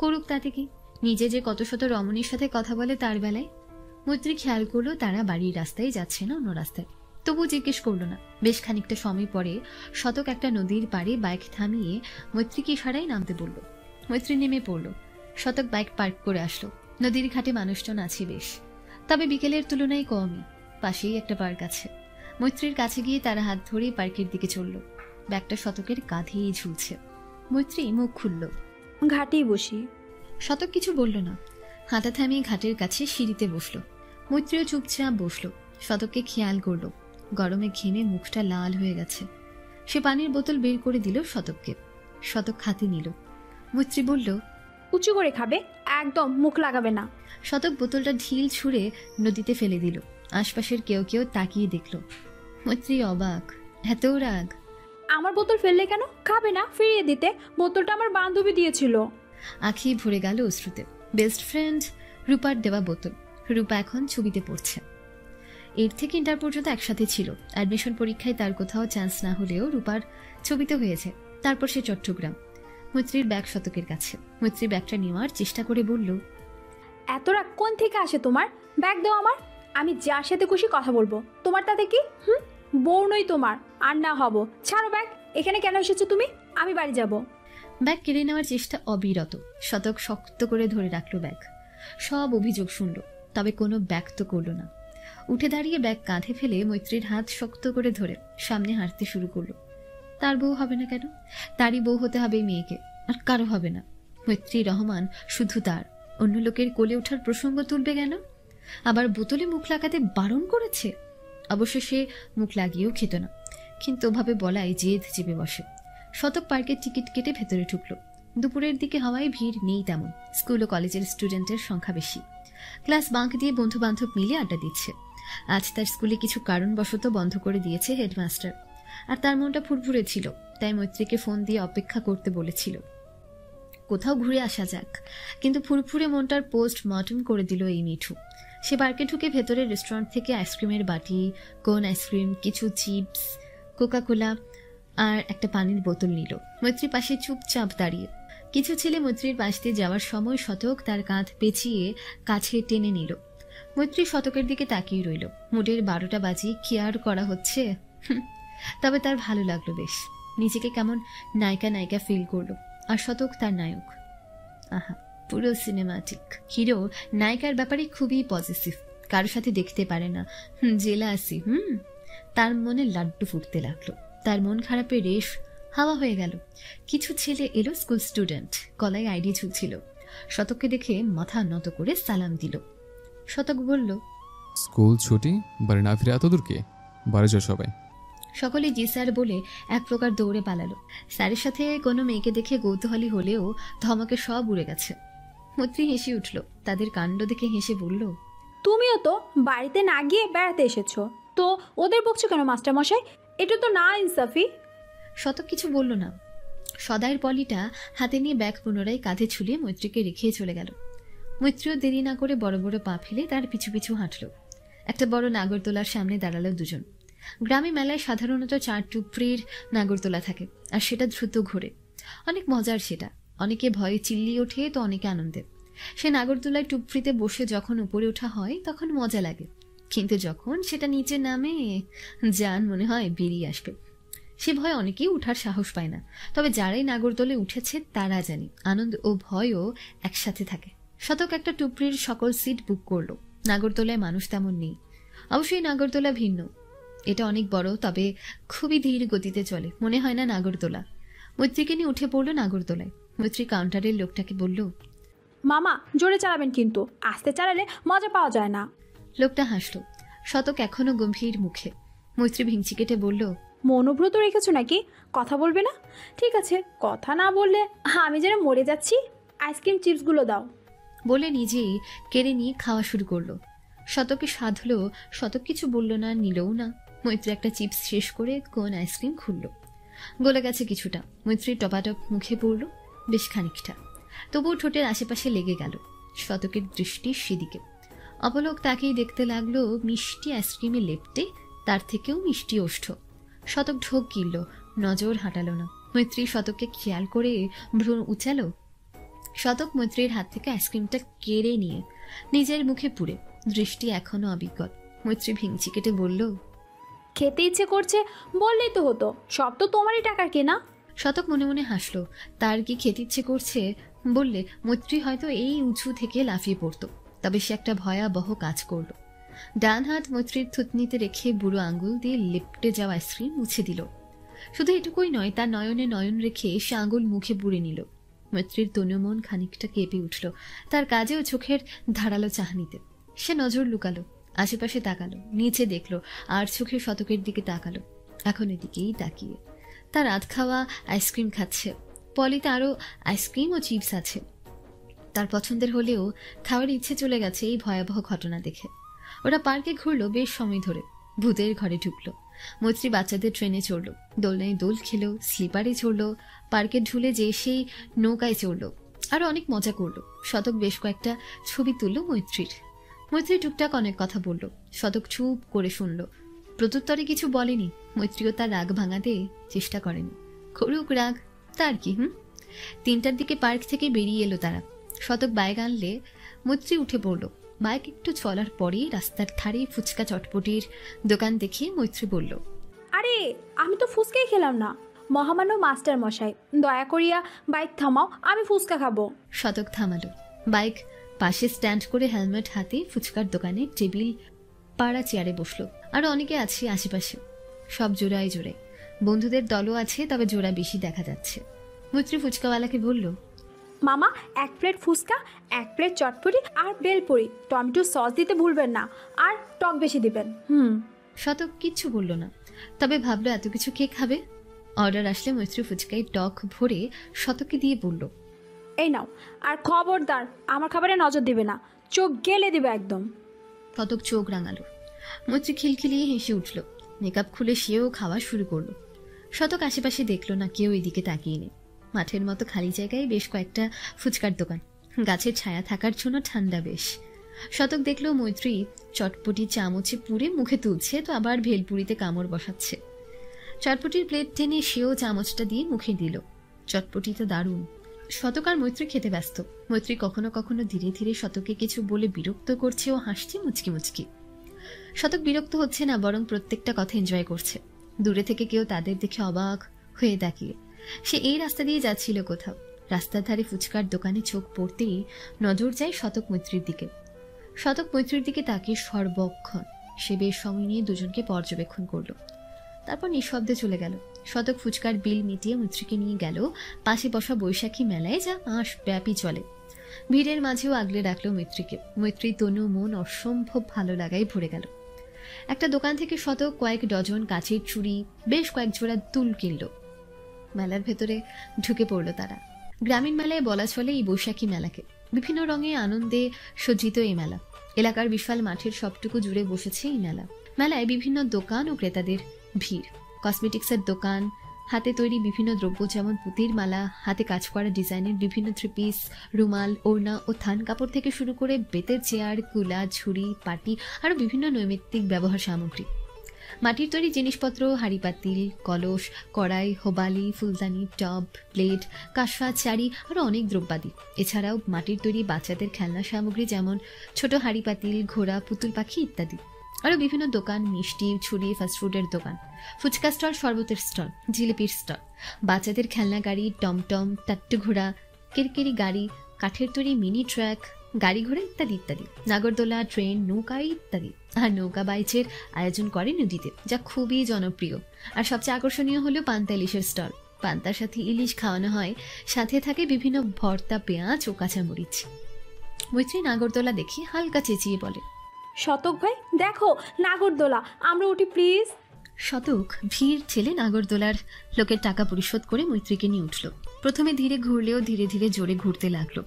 করুক, তাতে কি? নিজে যে কত শত রমণীর সাথে কথা বলে তার বেলায়। মৈত্রী খেয়াল করলো তারা বাড়ির রাস্তায় যাচ্ছে না, অন্য রাস্তায়। তবু জিজ্ঞেস করলো না। বেশ খানিকটা সময় পরে শতক একটা নদীর পাড়ে বাইক থামিয়ে মৈত্রীকে ইশারায় নামতে বলল। মৈত্রী নেমে পড়ল। শতক বাইক পার্ক করে আসলো। নদীর ঘাটে মানুষজন আছে বেশ, তবে বিকেলের তুলনায় কমই। পাশেই একটা পার্ক আছে। মৈত্রীর কাছে গিয়ে তারা হাত ধরে পার্কের দিকে চলল। ব্যাগটা শতকের কাঁধেই ঝুলছে। মৈত্রী মুখ খুলল, ঘাটেই বসি। শতক কিছু বলল না। হাঁটা থামিয়ে ঘাটের কাছে সিঁড়িতে বসলো। মৈত্রীও চুপচাপ বসলো। শতককে খেয়াল করলো, গরমে ঘেমে মুখটা লাল হয়ে গেছে। সে পানির বোতল বের করে দিল শতককে। শতক হাতে নিল। মৈত্রী বলল, উঁচু করে খাবে, একদম মুখ লাগাবে না। শতক বোতলটা ঢিল ছুঁড়ে নদীতে ফেলে দিল। আশপাশের কেউ কেউ তাকিয়ে দেখল। মৈত্রী অবাক, এত রাগ। আমার বোতল ফেললে কেন? খাবে না? ফিরিয়ে দিতে। বোতলটা আমার বান্ধবী দিয়েছিল। আঁখি ভরে গেল অশ্রুতে। বেস্ট ফ্রেন্ড রূপার দেওয়া বোতল। রূপা এখন ছবিতে পড়ছে। এর থেকে ইন্টার পর্যন্ত একসাথে ছিল। অ্যাডমিশন পরীক্ষায় তার কোথাও চান্স না হলেও রূপার ছবিতে হয়েছে। তারপর সে চট্টগ্রাম। মৈত্রীর ব্যাগ শতকের কাছে। মৈত্রী ব্যাগটা নেওয়ার চেষ্টা করে বলল, এত রাগ কোন থেকে আসে তোমার? ব্যাগ দাও আমার, আমি যার সাথে খুশি কথা বলবো। তোমার তাতে কি? বউ নই তোমার, আর না হব। ছাড়ো ব্যাগ। এখানে কেন এসেছো তুমি? আমি বাড়ি যাব। ব্যাগ কেড়ে নেওয়ার চেষ্টা অবিরত। শতক শক্ত করে ধরে রাখলো ব্যাগ। সব অভিযোগ শুনল, তবে কোনো ব্যক্ত করল না। উঠে দাঁড়িয়ে ব্যাগ কাঁধে ফেলে মৈত্রীর হাত শক্ত করে ধরে সামনে হাঁটতে শুরু করলো। তার বউ হবে না কেন? তারই বউ হতে হবে এই মেয়েকে, আর কারো হবে না। মৈত্রী রহমান শুধু তার, অন্য লোকের কোলে ওঠার প্রসঙ্গ তুলবে কেন? আবার বোতলে মুখ লাগাতে বারণ করেছে। অবশ্য সে মুখ লাগিয়েও খেত না, কিন্তু ওভাবে বলাই জেদ চেপে বসে। শতক পার্কের টিকিট কেটে ভেতরে ঢুকলো। দুপুরের দিকে হওয়ায় ভিড় নেই তেমন। স্কুল ও কলেজের স্টুডেন্টের সংখ্যা বেশি। ক্লাস বাঙ্ক দিয়ে বন্ধু বান্ধব মিলে আড্ডা দিচ্ছে। আজ তার স্কুলে কিছু কারণবশত বন্ধ করে দিয়েছে হেডমাস্টার, আর তার মনটা ফুরফুরে ছিল, তাই মৈত্রীকে ফোন দিয়ে অপেক্ষা করতে বলেছিল। কোথাও ঘুরে আসা যাক, কিন্তু ফুরফুরে মনটার পোস্ট মর্টম করে দিল এই মিঠু। সে পার্কে ঢুকে ভেতরের রেস্টুরেন্ট থেকে আইসক্রিমের বাটি, কোন আইসক্রিম, কিছু চিপস, কোকা কোলা আর একটা পানির বোতল নিল। মৈত্রী পাশে চুপচাপ দাঁড়িয়ে। কিছু ছেলে মৈত্রীর পাশ দিয়ে যাওয়ার সময় শতক তার কাঁধ পেঁচিয়ে কাছে টেনে নিল। মৈত্রী শতকের দিকে তাকিয়ে রইল। মুডের 12টা বাজিয়ে কেয়ার করা হচ্ছে। তবে তার ভালো লাগলো বেশ। নিজেকে কেমন নায়িকা নায়িকা ফিল করলো। আর শতক তার নায়ক। আহা, পুরো সিনেমাটিক। হিরো নায়িকার ব্যাপারে খুবই পজিটিভ, কারোর সাথে দেখতে পারে না, জেলাসি। তার মনে লাড্ডু ফুটতে লাগলো। তার মন খারাপের রেশ হাওয়া হয়ে গেল। কিছু ছেলে এলো, স্কুল স্টুডেন্ট, গলায় আইডি ঝুলছিল। শতককে দেখে মাথা নত করে সালাম দিল। শতক বলল, স্কুল ছুটি, বাড়ি না ফিরে এত দূর কে? বাড়ি যাও সবাই। সকলে জি স্যার বলে এক প্রকার দৌড়ে পালালো। স্যারের সাথে কোনো মেয়েকে দেখে কৌতূহলী হলেও ধমকে সব উড়ে গেছে। মৈত্রী হেসে উঠল। তাদের কাণ্ড দেখে হেসে বলল, তুমিও তো বাড়িতে না গিয়ে বেড়াতে এসেছো, তো ওদের বকছো কেন মাস্টারমশাই? এটা তো না ইনসাফি। শতক কিছু বলল না। সদাইয়ের পলিটা হাতে নিয়ে ব্যাগ পুনরায় কাঁধে ঝুলিয়ে মৈত্রীকে রেখে চলে গেল। মৈত্রীও দেরি না করে বড় বড় পা ফেলে তার পিছু পিছু হাঁটল। একটা বড় নাগরদোলার সামনে দাঁড়ালো দুজন। গ্রামে মেলায় সাধারণত 4 টুকরির নাগরদোলা থাকে, আর সেটা দ্রুত ঘোরে। অনেক মজার সেটা। অনেকে ভয়ে চিল্লিয়ে ওঠে, তো অনেকে আনন্দে। সে নাগরদোলায় টুকরিতে বসে যখন উপরে ওঠা হয় তখন মজা লাগে, কিন্তু যখন সেটা নিচে নামে জান মনে হয় বেরিয়ে আসবে। সে ভয়ে অনেকেই উঠার সাহস পায় না। তবে যারাই নাগরদোলে উঠেছে তারা জানে আনন্দ ও ভয়ও একসাথে থাকে। শতক একটা টুকরির সকল সিট বুক করলো। নাগরদোলায় মানুষ তেমন নেই। অবশ্যই নাগরদোলা ভিন্ন। এটা অনেক বড়, তবে খুবই ধীর গতিতে চলে। মনে হয় না নাগরদোলা। মৈত্রীকে নিয়ে উঠে পড়লো নাগরদোলায়। মৈত্রী কাউন্টারের লোকটাকে বলল, মামা জোরে চালাবেন, কিন্তু আস্তে চালালে মজা পাওয়া যায় না। লোকটা হাসলো। শতক এখনো গম্ভীর মুখে। মৈত্রী ভিংচি কেটে বলল, মনোব্রত রেখেছো নাকি? কথা বলবে না? ঠিক আছে, কথা না বললে আমি যেন মরে যাচ্ছি। আইসক্রিম চিপসগুলো দাও। বলে নিজেই কেড়ে নিয়ে খাওয়া শুরু করলো। শতকে স্বাদ হলো। শতক কিছু বলল না, নিলও না। মৈত্রী একটা চিপস শেষ করে কোন আইসক্রিম খুলল। গলে গেছে কিছুটা। মৈত্রীর টপাটপ মুখে পড়ল, বেশ খানিকটা। তবুও ঠোঁটের আশেপাশে লেগে গেল। শতকের দৃষ্টি সেদিকে। অপলক তাকেই দেখতে লাগলো। মিষ্টি আইসক্রিমে লেপটে, তার থেকেও মিষ্টি ওষ্ঠ। শতক ঢোক গিলল, নজর হাঁটালো না। মৈত্রী শতককে খেয়াল করে ভ্রু উচালো। শতক মৈত্রীর হাত থেকে আইসক্রিমটা কেড়ে নিয়ে নিজের মুখে পুরে, দৃষ্টি এখনো অবিকল। মৈত্রী ভিংচি কেটে বলল, খেতে ইচ্ছে করছে বললেই তো হতো, সব তো তোমারই টাকার কেনা। শতক মনে মনে হাসলো। তার কি খেতে ইচ্ছে করছে বললে মৈত্রী হয়তো এই উঁচু থেকে লাফিয়ে পড়তো। তবে সে একটা ভয়াবহ কাজ করল। ডান হাত মৈত্রীর থুতনিতে রেখে বুড়ো আঙ্গুল দিয়ে লেপটে যাওয়া আইসক্রিম মুছে দিল। শুধু এটুকুই নয়, তার নয়নে নয়ন রেখে সে আঙ্গুল মুখে পুড়ে নিল। মৈত্রীর তনু মন খানিকটা কেঁপে উঠল তার কাজেও চোখের ধারালো চাহনিতে। সে নজর লুকালো, আশেপাশে তাকালো, নিচে দেখলো, আর চোখে শতকের দিকে তাকালো। এখন এদিকেই তাকিয়ে তার আধ খাওয়া আইসক্রিম খাচ্ছে। পলিতে আরো আইসক্রিম ও চিপস আছে। তার পছন্দের হলেও খাওয়ার ইচ্ছে চলে গেছে এই ভয়াবহ ঘটনা দেখে। ওরা পার্কে ঘুরলো বেশ সময় ধরে। ভূতের ঘরে ঢুকলো। মৈত্রী বাচ্চাদের ট্রেনে চড়লো, দোলনায় দোল খেলো, স্লিপারে চড়লো, পার্কে ঝুলে যে সেই নৌকায় চড়লো, আরো অনেক মজা করলো। শতক বেশ কয়েকটা ছবি তুললো মৈত্রীর। মৈত্রী টুকটাক অনেক কথা বলল। শতক চুপ করে শুনলো। প্রত্যুত্তরে কিছু বলেনি। মৈত্রীও তার রাগ ভাঙাতে চেষ্টা করেনি। করুক রাগ, তার কি। 3টার দিকে পার্ক থেকে বেরিয়ে এলো তারা। শতক বাইক আনলে মৈত্রী উঠে পড়লো। বাইক একটু চলার পরেই রাস্তার ধারে ফুচকা চটপটির দোকান দেখে মৈত্রী বলল, আরে আমি তো ফুচকাই খেলাম না, মহামান্য মাস্টার মশাই, দয়া করিয়া বাইক থামাও, আমি ফুচকা খাবো। শতক থামালো। বাইক পাশে স্ট্যান্ড করে হেলমেট হাতে ফুচকার দোকানে টেবিল পাড়া চেয়ারে বসলো। আরো অনেকে আছে আশেপাশে, সব জোড়ায় জোড়ায়। বন্ধুদের দলও আছে, তবে জোড়া বেশি দেখা যাচ্ছে। মৈত্রী ফুচকাওয়ালাকে বলল, মামা 1 প্লেট ফুচকা, 1 প্লেট চটপটি আর বেলপুরি, টমেটো সস দিতে ভুলবেন না, আর টক বেশি দিবেন। শতক কিচ্ছু বলল না, তবে ভাবলো এত কিছু কে খাবে। অর্ডার আসলে মৈত্রী ফুচকায় টক ভরে শতককে দিয়ে বলল, এই নাও, আর খবরদার আমার খাবারে নজর দিবে না, চোখ গেলে দিবে একদম। শতক চোখ রাঙালো। মৈত্রী খিলখিলিয়ে হেসে উঠল। মেকআপ খুলে সেও খাওয়া শুরু করলো। শতক আশেপাশে দেখলো না, কেউ এদিকে তাকিয়ে নেই। মাঠের মতো খালি জায়গায় বেশ কয়েকটা ফুচকার দোকান। গাছের ছায়া থাকার জন্য ঠান্ডা বেশ। শতক দেখলো মৈত্রী চটপটি চামচে পুরে মুখে তুলছে, তো আবার ভেলপুরিতে কামড় বসাচ্ছে। চটপটির প্লেট টেনে সেও চামচটা দিয়ে মুখে দিল। চটপটি তো দারুণ, শতক আর মৈত্রী খেতে ব্যস্ত। মৈত্রী কখনো কখনো ধীরে ধীরে শতককে কিছু বলে বিরক্ত করছে ও হাসছে মুচকি মুচকি। শতক বিরক্ত হচ্ছে না, বরং প্রত্যেকটা কথা এনজয় করছে। দূরে থেকে কেউ তাদের দেখে অবাক হয়ে তাকিয়ে। সে এই রাস্তা দিয়ে যাচ্ছিল কোথাও। রাস্তার ধারে ফুচকার দোকানে চোখ পড়তেই নজর যায় শতক মৈত্রীর দিকে। শতক মৈত্রীর দিকে তাকিয়ে সর্বক্ষণ সে বেশ সময় নিয়ে দুজনকে পর্যবেক্ষণ করলো। তারপর নিঃশব্দে চলে গেল। শতক ফুচকার বিল মিটিয়ে মৈত্রীকে নিয়ে গেল পাশে বসা বৈশাখী মেলায়, যা মাস ব্যাপী চলে। ভিড়ের মাঝেও আগলে রাখলো মৈত্রীকে। মৈত্রী তনু মন অসম্ভব ভালো লাগায় ভরে গেল। একটা দোকান থেকে শতক কয়েক ডজন কাচের চুড়ি, বেশ কয়েক জোড়া দুল কিনল। মেলার ভেতরে ঢুকে পড়ল তারা। গ্রামীণ মেলায় বলা চলে এই বৈশাখী মেলাকে। বিভিন্ন রঙে আনন্দে সজ্জিত এই মেলা। এলাকার বিশাল মাঠের সবটুকু জুড়ে বসেছে এই মেলা। মেলায় বিভিন্ন দোকান ও ক্রেতাদের ভিড়। কসমেটিক্সের দোকান, হাতে তৈরি বিভিন্ন দ্রব্য যেমন পুতির মালা, হাতে কাজ করা ডিজাইনের বিভিন্ন থ্রিপিস, রুমাল, ওড়না ও থান কাপড় থেকে শুরু করে বেতের চেয়ার, কুলা, ঝুড়ি, পাটি আরও বিভিন্ন নৈমিত্তিক ব্যবহার সামগ্রী। মাটির তৈরি জিনিসপত্র, হাঁড়ি পাতিল, কলস, কড়াই, হোবালি, ফুলদানি, টব, প্লেট, কাঁসা, চারি আরও অনেক দ্রব্যাদি। এছাড়াও মাটির তৈরি বাচ্চাদের খেলনা সামগ্রী যেমন ছোট হাঁড়ি পাতিল, ঘোড়া, পুতুল পাখি ইত্যাদি। আরও বিভিন্ন দোকান, মিষ্টি, ছুরি, ফাস্টফুডের দোকান, ফুচকা স্টল, শরবতের স্টল, জিলিপির স্টল, বাচ্চাদের খেলনা গাড়ি, টমটম, টাট্টু ঘোড়া, কিরকিরি গাড়ি, কাঠের তৈরি মিনি ট্রাক, গাড়ি ঘোড়া ইত্যাদি ইত্যাদি। নাগরদোলা, ট্রেন, নৌকা ইত্যাদি। আর নৌকা বাইচের আয়োজন করে নদীতে, যা খুবই জনপ্রিয়। আর সবচেয়ে আকর্ষণীয় হলো পান্তা ইলিশের স্টল। পান্তার সাথে ইলিশ খাওয়ানো হয়, সাথে থাকে বিভিন্ন ভর্তা, পেঁয়াজ ও কাঁচামরিচ। মৈত্রী নাগরদোলা দেখি হালকা চেঁচিয়ে বলে, শতক ভাই দেখো নাগরদোলা, আমরা উঠি প্লিজ। শতক ভিড় ঠেলে নাগরদোলার লোকের টাকা পরিশোধ করে মৈত্রীকে নিয়ে উঠল। প্রথমে ধীরে ঘুরলেও ধীরে ধীরে জোরে ঘুরতে লাগলো।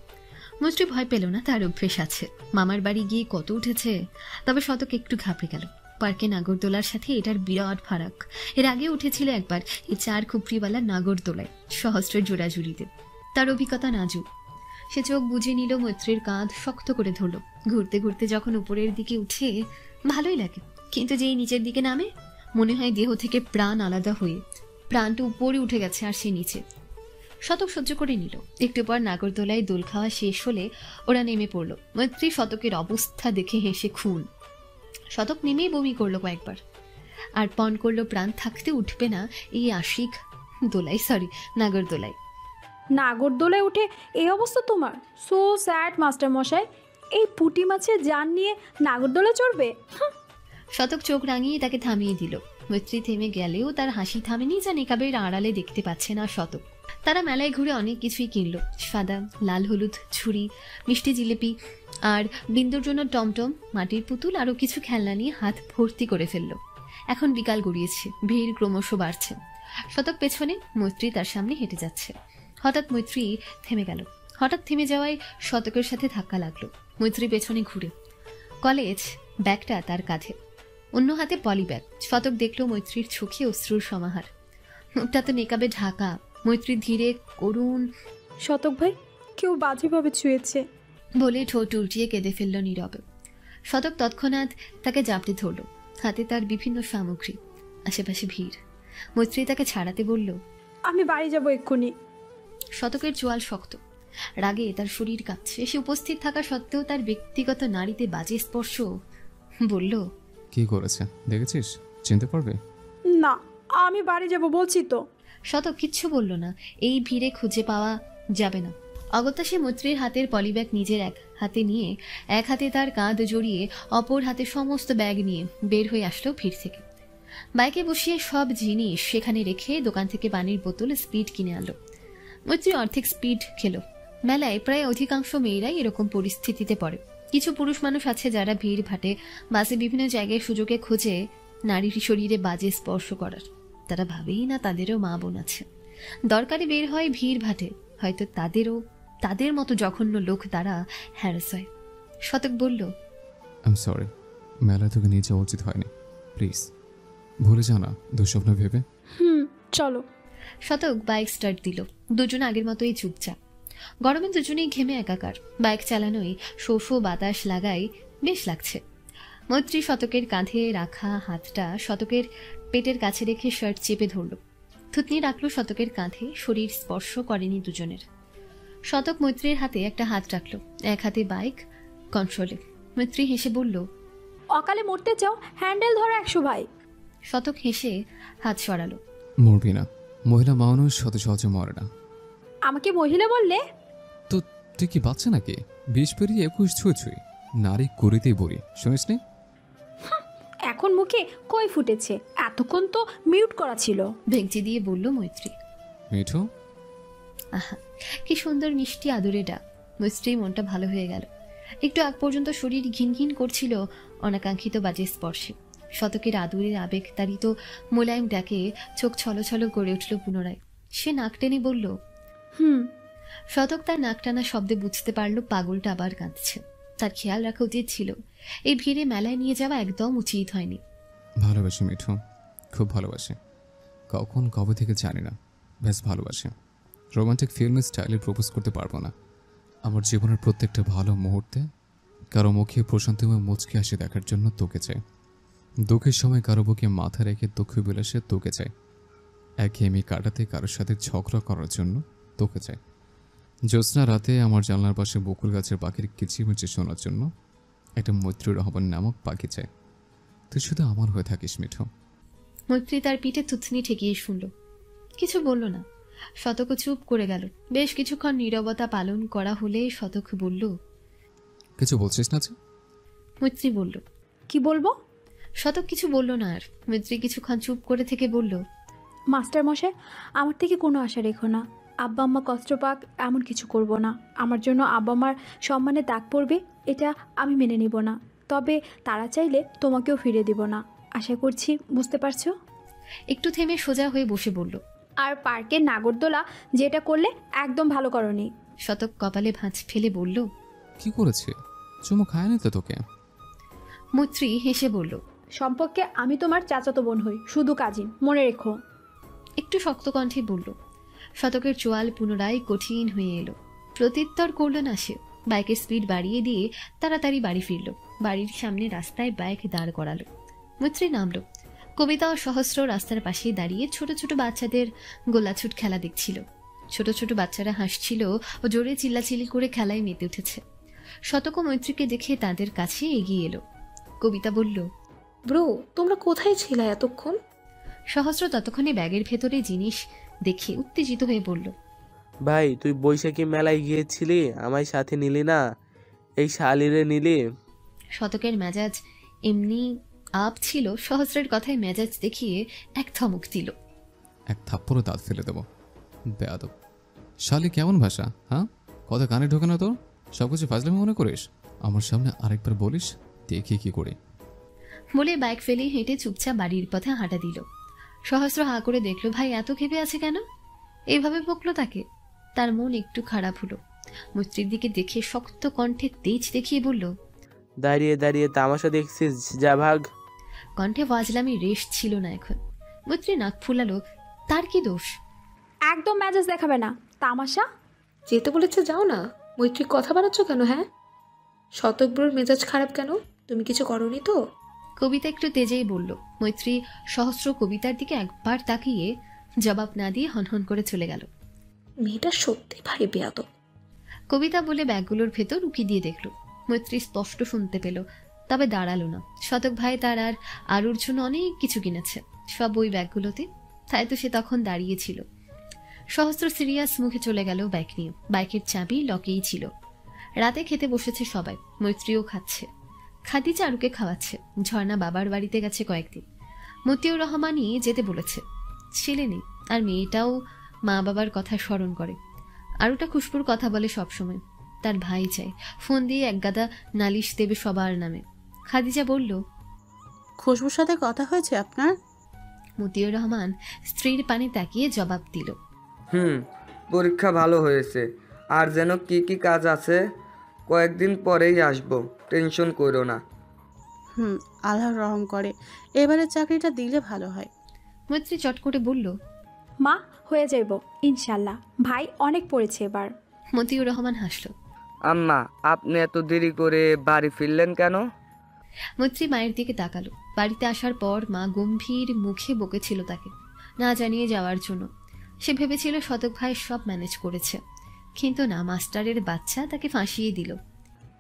মৈত্রী ভয় পেল না, তার অভ্যেস আছে। মামার বাড়ি গিয়ে কত উঠেছে। তবে শতক একটু ঘাবড়ে গেল। পার্কে নাগরদোলার সাথে এটার বিরাট ফারাক। এর আগে উঠেছিল একবার এই 4 খুপড়িওয়ালা নাগরদোলায়, সহস্রের জোড়াজুড়িতে। তার অভিজ্ঞতা নাজুক। সে চোখ বুঝে নিল, মৈত্রীর কাঁধ শক্ত করে ধরল। ঘুরতে ঘুরতে যখন উপরের দিকে উঠে ভালোই লাগে, কিন্তু যেই নিচের দিকে নামে মনে হয় দেহ থেকে প্রাণ আলাদা হয়ে প্রাণটা উপরে উঠে গেছে আর সে নিচে। শতক সহ্য করে নিল। একটু পর নাগরদোলায় দোল খাওয়া শেষ হলে ওরা নেমে পড়ল। মৈত্রী শতকের অবস্থা দেখে হেসে খুন। শতক নেমেই বমি করলো কয়েকবার, আর পণ করলো প্রাণ থাকতে উঠবে না এই আশিক নাগরদোলায়। নাগরদোলায় উঠে এই অবস্থা তোমার? সো স্যাড মাস্টার মশাই। এই পুঁটি মাছের জান নিয়ে নাগরদোলা চড়বে? শতক চোখ রাঙিয়ে তাকে থামিয়ে দিল। মৈত্রী থেমে গেলেও তার হাসি থামেনি, যা নিকাবের আড়ালে দেখতে পাচ্ছে না শতক। তারা মেলায় ঘুরে অনেক কিছুই কিনল। সাদা, লাল, হলুদ ছুরি, মিষ্টি জিলিপি আর বিন্দুর জন্য টমটম, মাটির পুতুল আরও কিছু খেলনা নিয়ে হাত ভর্তি করে ফেলল। এখন বিকাল গড়িয়েছে, ভিড় ক্রমশ বাড়ছে। শতক পেছনে, মৈত্রী তার সামনে হেঁটে যাচ্ছে। হঠাৎ মৈত্রী থেমে গেল। হঠাৎ থেমে যাওয়ায় শতকের সাথে ধাক্কা লাগলো। মৈত্রী পেছনে ঘুরে, কলেজ ব্যাগটা তার কাঁধে, অন্য হাতে পলি ব্যাগ। শতক দেখল মৈত্রীর চোখে অশ্রুর সমাহার। মুখটা তো নেকাবে ঢাকা। মৈত্রী ধীরে করুণ, শতক ভাই কেউ বাজেভাবে ছুঁয়েছে বলে ঠোঁট উল্টিয়ে কেঁদে ফেলল নীরবে। শতক তৎক্ষণাৎ তাকে জাপটে ধরল। হাতে তার বিভিন্ন সামগ্রী, আশেপাশে ভিড়। মৈত্রী তাকে ছাড়াতে বলল, আমি বাড়ি যাব এক্ষুনি। শতকের চোয়াল শক্ত, রাগে তার শরীর কাঁপছে। সে উপস্থিত থাকা সত্ত্বেও তার ব্যক্তিগত নারীতে বাজে স্পর্শ। বলল, কি করেছে দেখেছিস? চিনতে পারবে না? আমি বাড়ি যাব বলছি তো। শতক কিচ্ছু বলল না। এই ভিড়ে খুঁজে পাওয়া যাবে না। অগত্যা সে মৈত্রীর হাতের পলিব্যাগ নিজের এক হাতে নিয়ে, এক হাতে তার কাঁধ জড়িয়ে, অপর হাতে সমস্ত ব্যাগ নিয়ে বের হয়ে আসলো ভিড় থেকে। বাইকে বসিয়ে সব জিনিস সেখানে রেখে দোকান থেকে পানির বোতল, স্পিড কিনে আনলো। মৈত্রী অর্ধেক স্পিড খেলো। মেলায় প্রায় অধিকাংশ মেয়েরাই এরকম পরিস্থিতিতে পড়ে। কিছু পুরুষ মানুষ আছে যারা ভিড় ভাটে, বাসে বিভিন্ন জায়গায় সুযোগে খোঁজে নারীর শরীরে বাজে স্পর্শ করার। তারা ভাবেই না তাদেরও মা বোন আছে। দরকারে বের হয় ভিড় ভাটে, হয়তো তাদের মতো জঘন্য লোক দ্বারা হ্যারাস হয়। শতক বলল, আই এম সরি, মেলা তোকে নিয়ে যাওয়া উচিত হয়নি, প্লিজ ভুলে যা না দুঃস্বপ্ন ভেবে। চলো। শতক বাইক স্টার্ট দিল। দুজন আগের মতোই চুপচাপ। গরমে দুজনেই ঘেমে একাকার। বাইক চালানোই শোষো বাতাস লাগাই বেশ লাগছে। মৈত্রী শতকের কাঁধে রাখা হাতটা শতকের পেটের কাছে রেখে শার্ট চেপে ধরল। থুতনি রাখলো শতকের কাঁধে। শরীর স্পর্শ করেনি দুজনের। শতক মৈত্রীর হাতে একটা হাত রাখলো, এক হাতে বাইক কন্ট্রোলে। মৈত্রী হেসে বলল, অকালে মরতে চাও, হ্যান্ডেল ধরো 100 ভাই। শতক হেসে হাত সরালো। মরবি না, মহিলা মানুষ শত সহজে মরে না। আমাকে মহিলা বললে? তো তুই কি বাচ্চা নাকি? 20 পেরিয়ে 21 ছুঁই ছুঁই, নারী করিতেই বলি, শুনিস নি? এখন মুখে কই ফুটেছে, এতক্ষণ তো মিউট করা ছিল। ভেঙচি দিয়ে বলল মৈত্রী। মিঠু, আহা কি সুন্দর মিষ্টি আদুরে ডাক। মৈত্রীর মনটা ভালো হয়ে গেল। একটু আগ পর্যন্ত শরীর ঘিন ঘিন করছিল অনাকাঙ্ক্ষিত বাজে স্পর্শে। শতকের আদুরের আবেগ তারিত মোলায়েম ডাকে চোখ ছলছল করে উঠল পুনরায়। সে নাক টেনে বলল, হুম। শতক তার নাক টানা শব্দে বুঝতে পারল পাগলটা আবার কাঁদছে। তার খেয়াল রাখা উচিত ছিল, এই ভিড়ে মেলায় নিয়ে যাওয়া একদম উচিত হয়নি। ভালোবাসি মিঠু, খুব ভালোবাসি। কখন কবে থেকে জানি না, বেশ ভালোবাসি। রোমান্টিক ফিল্মের স্টাইলে প্রপোজ করতে পারবো না। আমার জীবনের প্রত্যেকটা ভালো মুহূর্তে কারো মুখে প্রশান্তিময় মুচকি হাসি দেখার জন্য তোকে চাই। দুঃখের সময় কারো বুকে মাথা রেখে দুঃখ বিলাসে তোকে চাই। একঘেয়েমি কাটাতে কারোর সাথে ঝগড়া করার জন্য তোকে চাই। জ্যোৎস্না রাতে আমার জানলার পাশে বকুল গাছের পাখির কিচিমিচি শোনার জন্য একটা মৈত্রী রহমান নামক পাখি চাই। তুই শুধু আমার হয়ে থাকিস মিঠু। মৈত্রী তার পিঠে থুতনি ঠেকিয়ে শুনল, কিছু বলল না। শতক চুপ করে গেল। বেশ কিছুক্ষণ নীরবতা পালন করা হলে শতক বলল, কিছু বলছিস না? মৈত্রী বলল, কি বলবো? শতক কিছু বলল না আর। মৈত্রী কিছুক্ষণ চুপ করে থেকে বলল, মাস্টার মশাই, আমার থেকে কোনো আশা রেখো না। আব্বা আম্মা কষ্ট পাক এমন কিছু করব না। আমার জন্য আব্বা আম্মার সম্মানে দাগ পড়বে এটা আমি মেনে নিব না। তবে তারা চাইলে তোমাকেও ফিরে দিব না। আশা করছি বুঝতে পারছো। একটু থেমে সোজা হয়ে বসে বলল, আর পার্কের নাগরদোলা যেটা করলে একদম ভালো করনি। শতক কপালে ভাঁজ ফেলে বলল, কি করেছে? চুমু খায় না তো তোকে? মৈত্রী হেসে বলল, সম্পর্কে আমি তোমার চাচাতো বোন হই, শুধু কাজিন, মনে রেখো। একটু শক্ত কণ্ঠে বলল। শতকের চোয়াল পুনরায় কঠিন হয়ে এলো। প্রত্যুত্তর করল না সে। বাইকের স্পিড বাড়িয়ে দিয়ে তাড়াতাড়ি বাড়ি ফিরল। বাড়ির সামনে রাস্তায় বাইক দাঁড় করালো। মৈত্রী নামলো। কবিতা ও সহস্র রাস্তার পাশে দাঁড়িয়ে ছোট ছোট বাচ্চাদের গোলাছুট খেলা দেখছিল। ছোট ছোট বাচ্চারা হাসছিল ও জোরে চিল্লাচিল্লি করে খেলায় মেতে উঠেছে। শতক ও মৈত্রীকে দেখে তাদের কাছে এগিয়ে এলো। কবিতা বলল, ব্রো, তোমরা কোথায় ছিলে এতক্ষণ? সহস্র ততক্ষণে ব্যাগের ভেতরে জিনিস দেখে উত্তেজিত হয়ে বলল, ভাই তুই বৈশাখী মেলায় গিয়েছিলি, আমায় সাথে নিলি না? এই শালিরে নিলি? শতকের মেজাজ এমনি আপ ছিল, সহস্রের কথায় মেজাজ দেখিয়ে এক ধমক দিল। এক থাপ্পড়ে দাঁত ফেলে দেবো, বেয়াদব। শালি কেমন ভাষা, হ্যাঁ? কথা কানে ঢোকে না তোর? সবকিছু ফাজলামি মনে করিস? আমার সামনে আরেকবার বলিস, দেখি কি করে। বলে বাইক ফেলে হেঁটে চুপচাপ বাড়ির পথে হাঁটা দিল। সহস্র হা করে দেখলো, ভাই এত ক্ষেপে আছে কেন? এইভাবে বকলো তাকে। তার মন একটু খারাপ হলো। মৈত্রীর দিকে দেখে শক্ত কণ্ঠে তেজ দেখিয়ে বলল, দাঁড়িয়ে দাঁড়িয়ে তামাশা দেখছিস, যা ভাগ। কণ্ঠে ফাজলামি রেশ ছিল না এখন। মৈত্রী নাক ফুলালো, তার কি দোষ? একদম মেজাজ দেখাবে না, তামাশা। যেতে বলেছে যাও না। মৈত্রী কথা বাড়াচ্ছ কেন? হ্যাঁ, শতক ব্রোর মেজাজ খারাপ কেন? তুমি কিছু করনি তো? কবিতা একটু তেজেই বলল। মৈত্রী সহস্র কবিতার দিকে একবার তাকিয়ে জবাব না দিয়ে হনহন করে চলে গেল। মেয়েটা সত্যি ভারী বেয়াদব। কবিতা বলে ব্যাগগুলোর ভেতর উকি দিয়ে দেখল। মৈত্রী স্পষ্ট শুনতে পেল, তবে দাঁড়ালো না। শতক ভাই তার আর আরুর জন্য অনেক কিছু কিনেছে, সব ওই ব্যাগগুলোতে। তাই তো সে তখন দাঁড়িয়েছিল। সহস্র সিরিয়াস মুখে চলে গেল বাইক নিয়ে। বাইকের চাবি লকেই ছিল। রাতে খেতে বসেছে সবাই। মৈত্রীও খাচ্ছে। খাদিজা আরুকে খাওয়াচ্ছে। ঝর্ণা বাবার বাড়িতে গেছে কয়েকদিন। মতিউর রহমানই যেতে বলেছে। ছেলে নেই, আর মেয়েটাও মা বাবার কথা স্মরণ করে। আরুটা খুশবুর কথা বলে সবসময়। তার ভাই চাই, ফোন দিয়ে একগাদা নালিশ দেবে সবার নামে। খাদিজা বলল, খুশবুর সাথে কথা হয়েছে আপনার? মতিউর রহমান স্ত্রীর পানে তাকিয়ে জবাব দিল, পরীক্ষা ভালো হয়েছে। আর যেন কি কি কাজ আছে, কয়েকদিন পরেই আসবো, টেনশন করো না। আল্লাহ রহম করে, এবারে চাকরিটা দিলে ভালো হয়। মৈত্রী চট করে বলল, মা, হয়ে যাইব ইনশাল্লাহ। ভাই অনেক পড়েছে এবার। মতিউর রহমান হাসল। আম্মা, আপনি এত দেরি করে বাড়ি ফিরলেন কেন? মৈত্রী মায়ের দিকে তাকালো। বাড়িতে আসার পর মা গম্ভীর মুখে বকেছিল তাকে না জানিয়ে যাওয়ার জন্য। সে ভেবেছিল শতক ভাই সব ম্যানেজ করেছে, কিন্তু না, মাস্টারের বাচ্চা তাকে ফাঁসিয়ে দিল।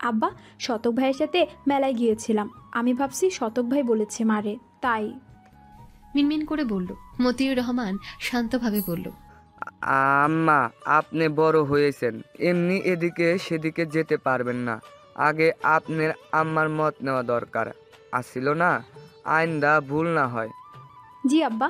আব্বা, শতক ভাইয়ের সাথে মেলায় গিয়েছিলাম, আমি ভাবছি শতক ভাই বলেছে মারে, তাই। মিনমিন করে বলল। মতিউর রহমান শান্তভাবে বলল, আম্মা, আপনি বড় হয়েছেন, এমনি এদিকে সেদিকে যেতে পারবেন না। আগে আপনার আম্মার মত নেওয়া দরকার আছিল না, আইনদা ভুল না হয়। জি আব্বা।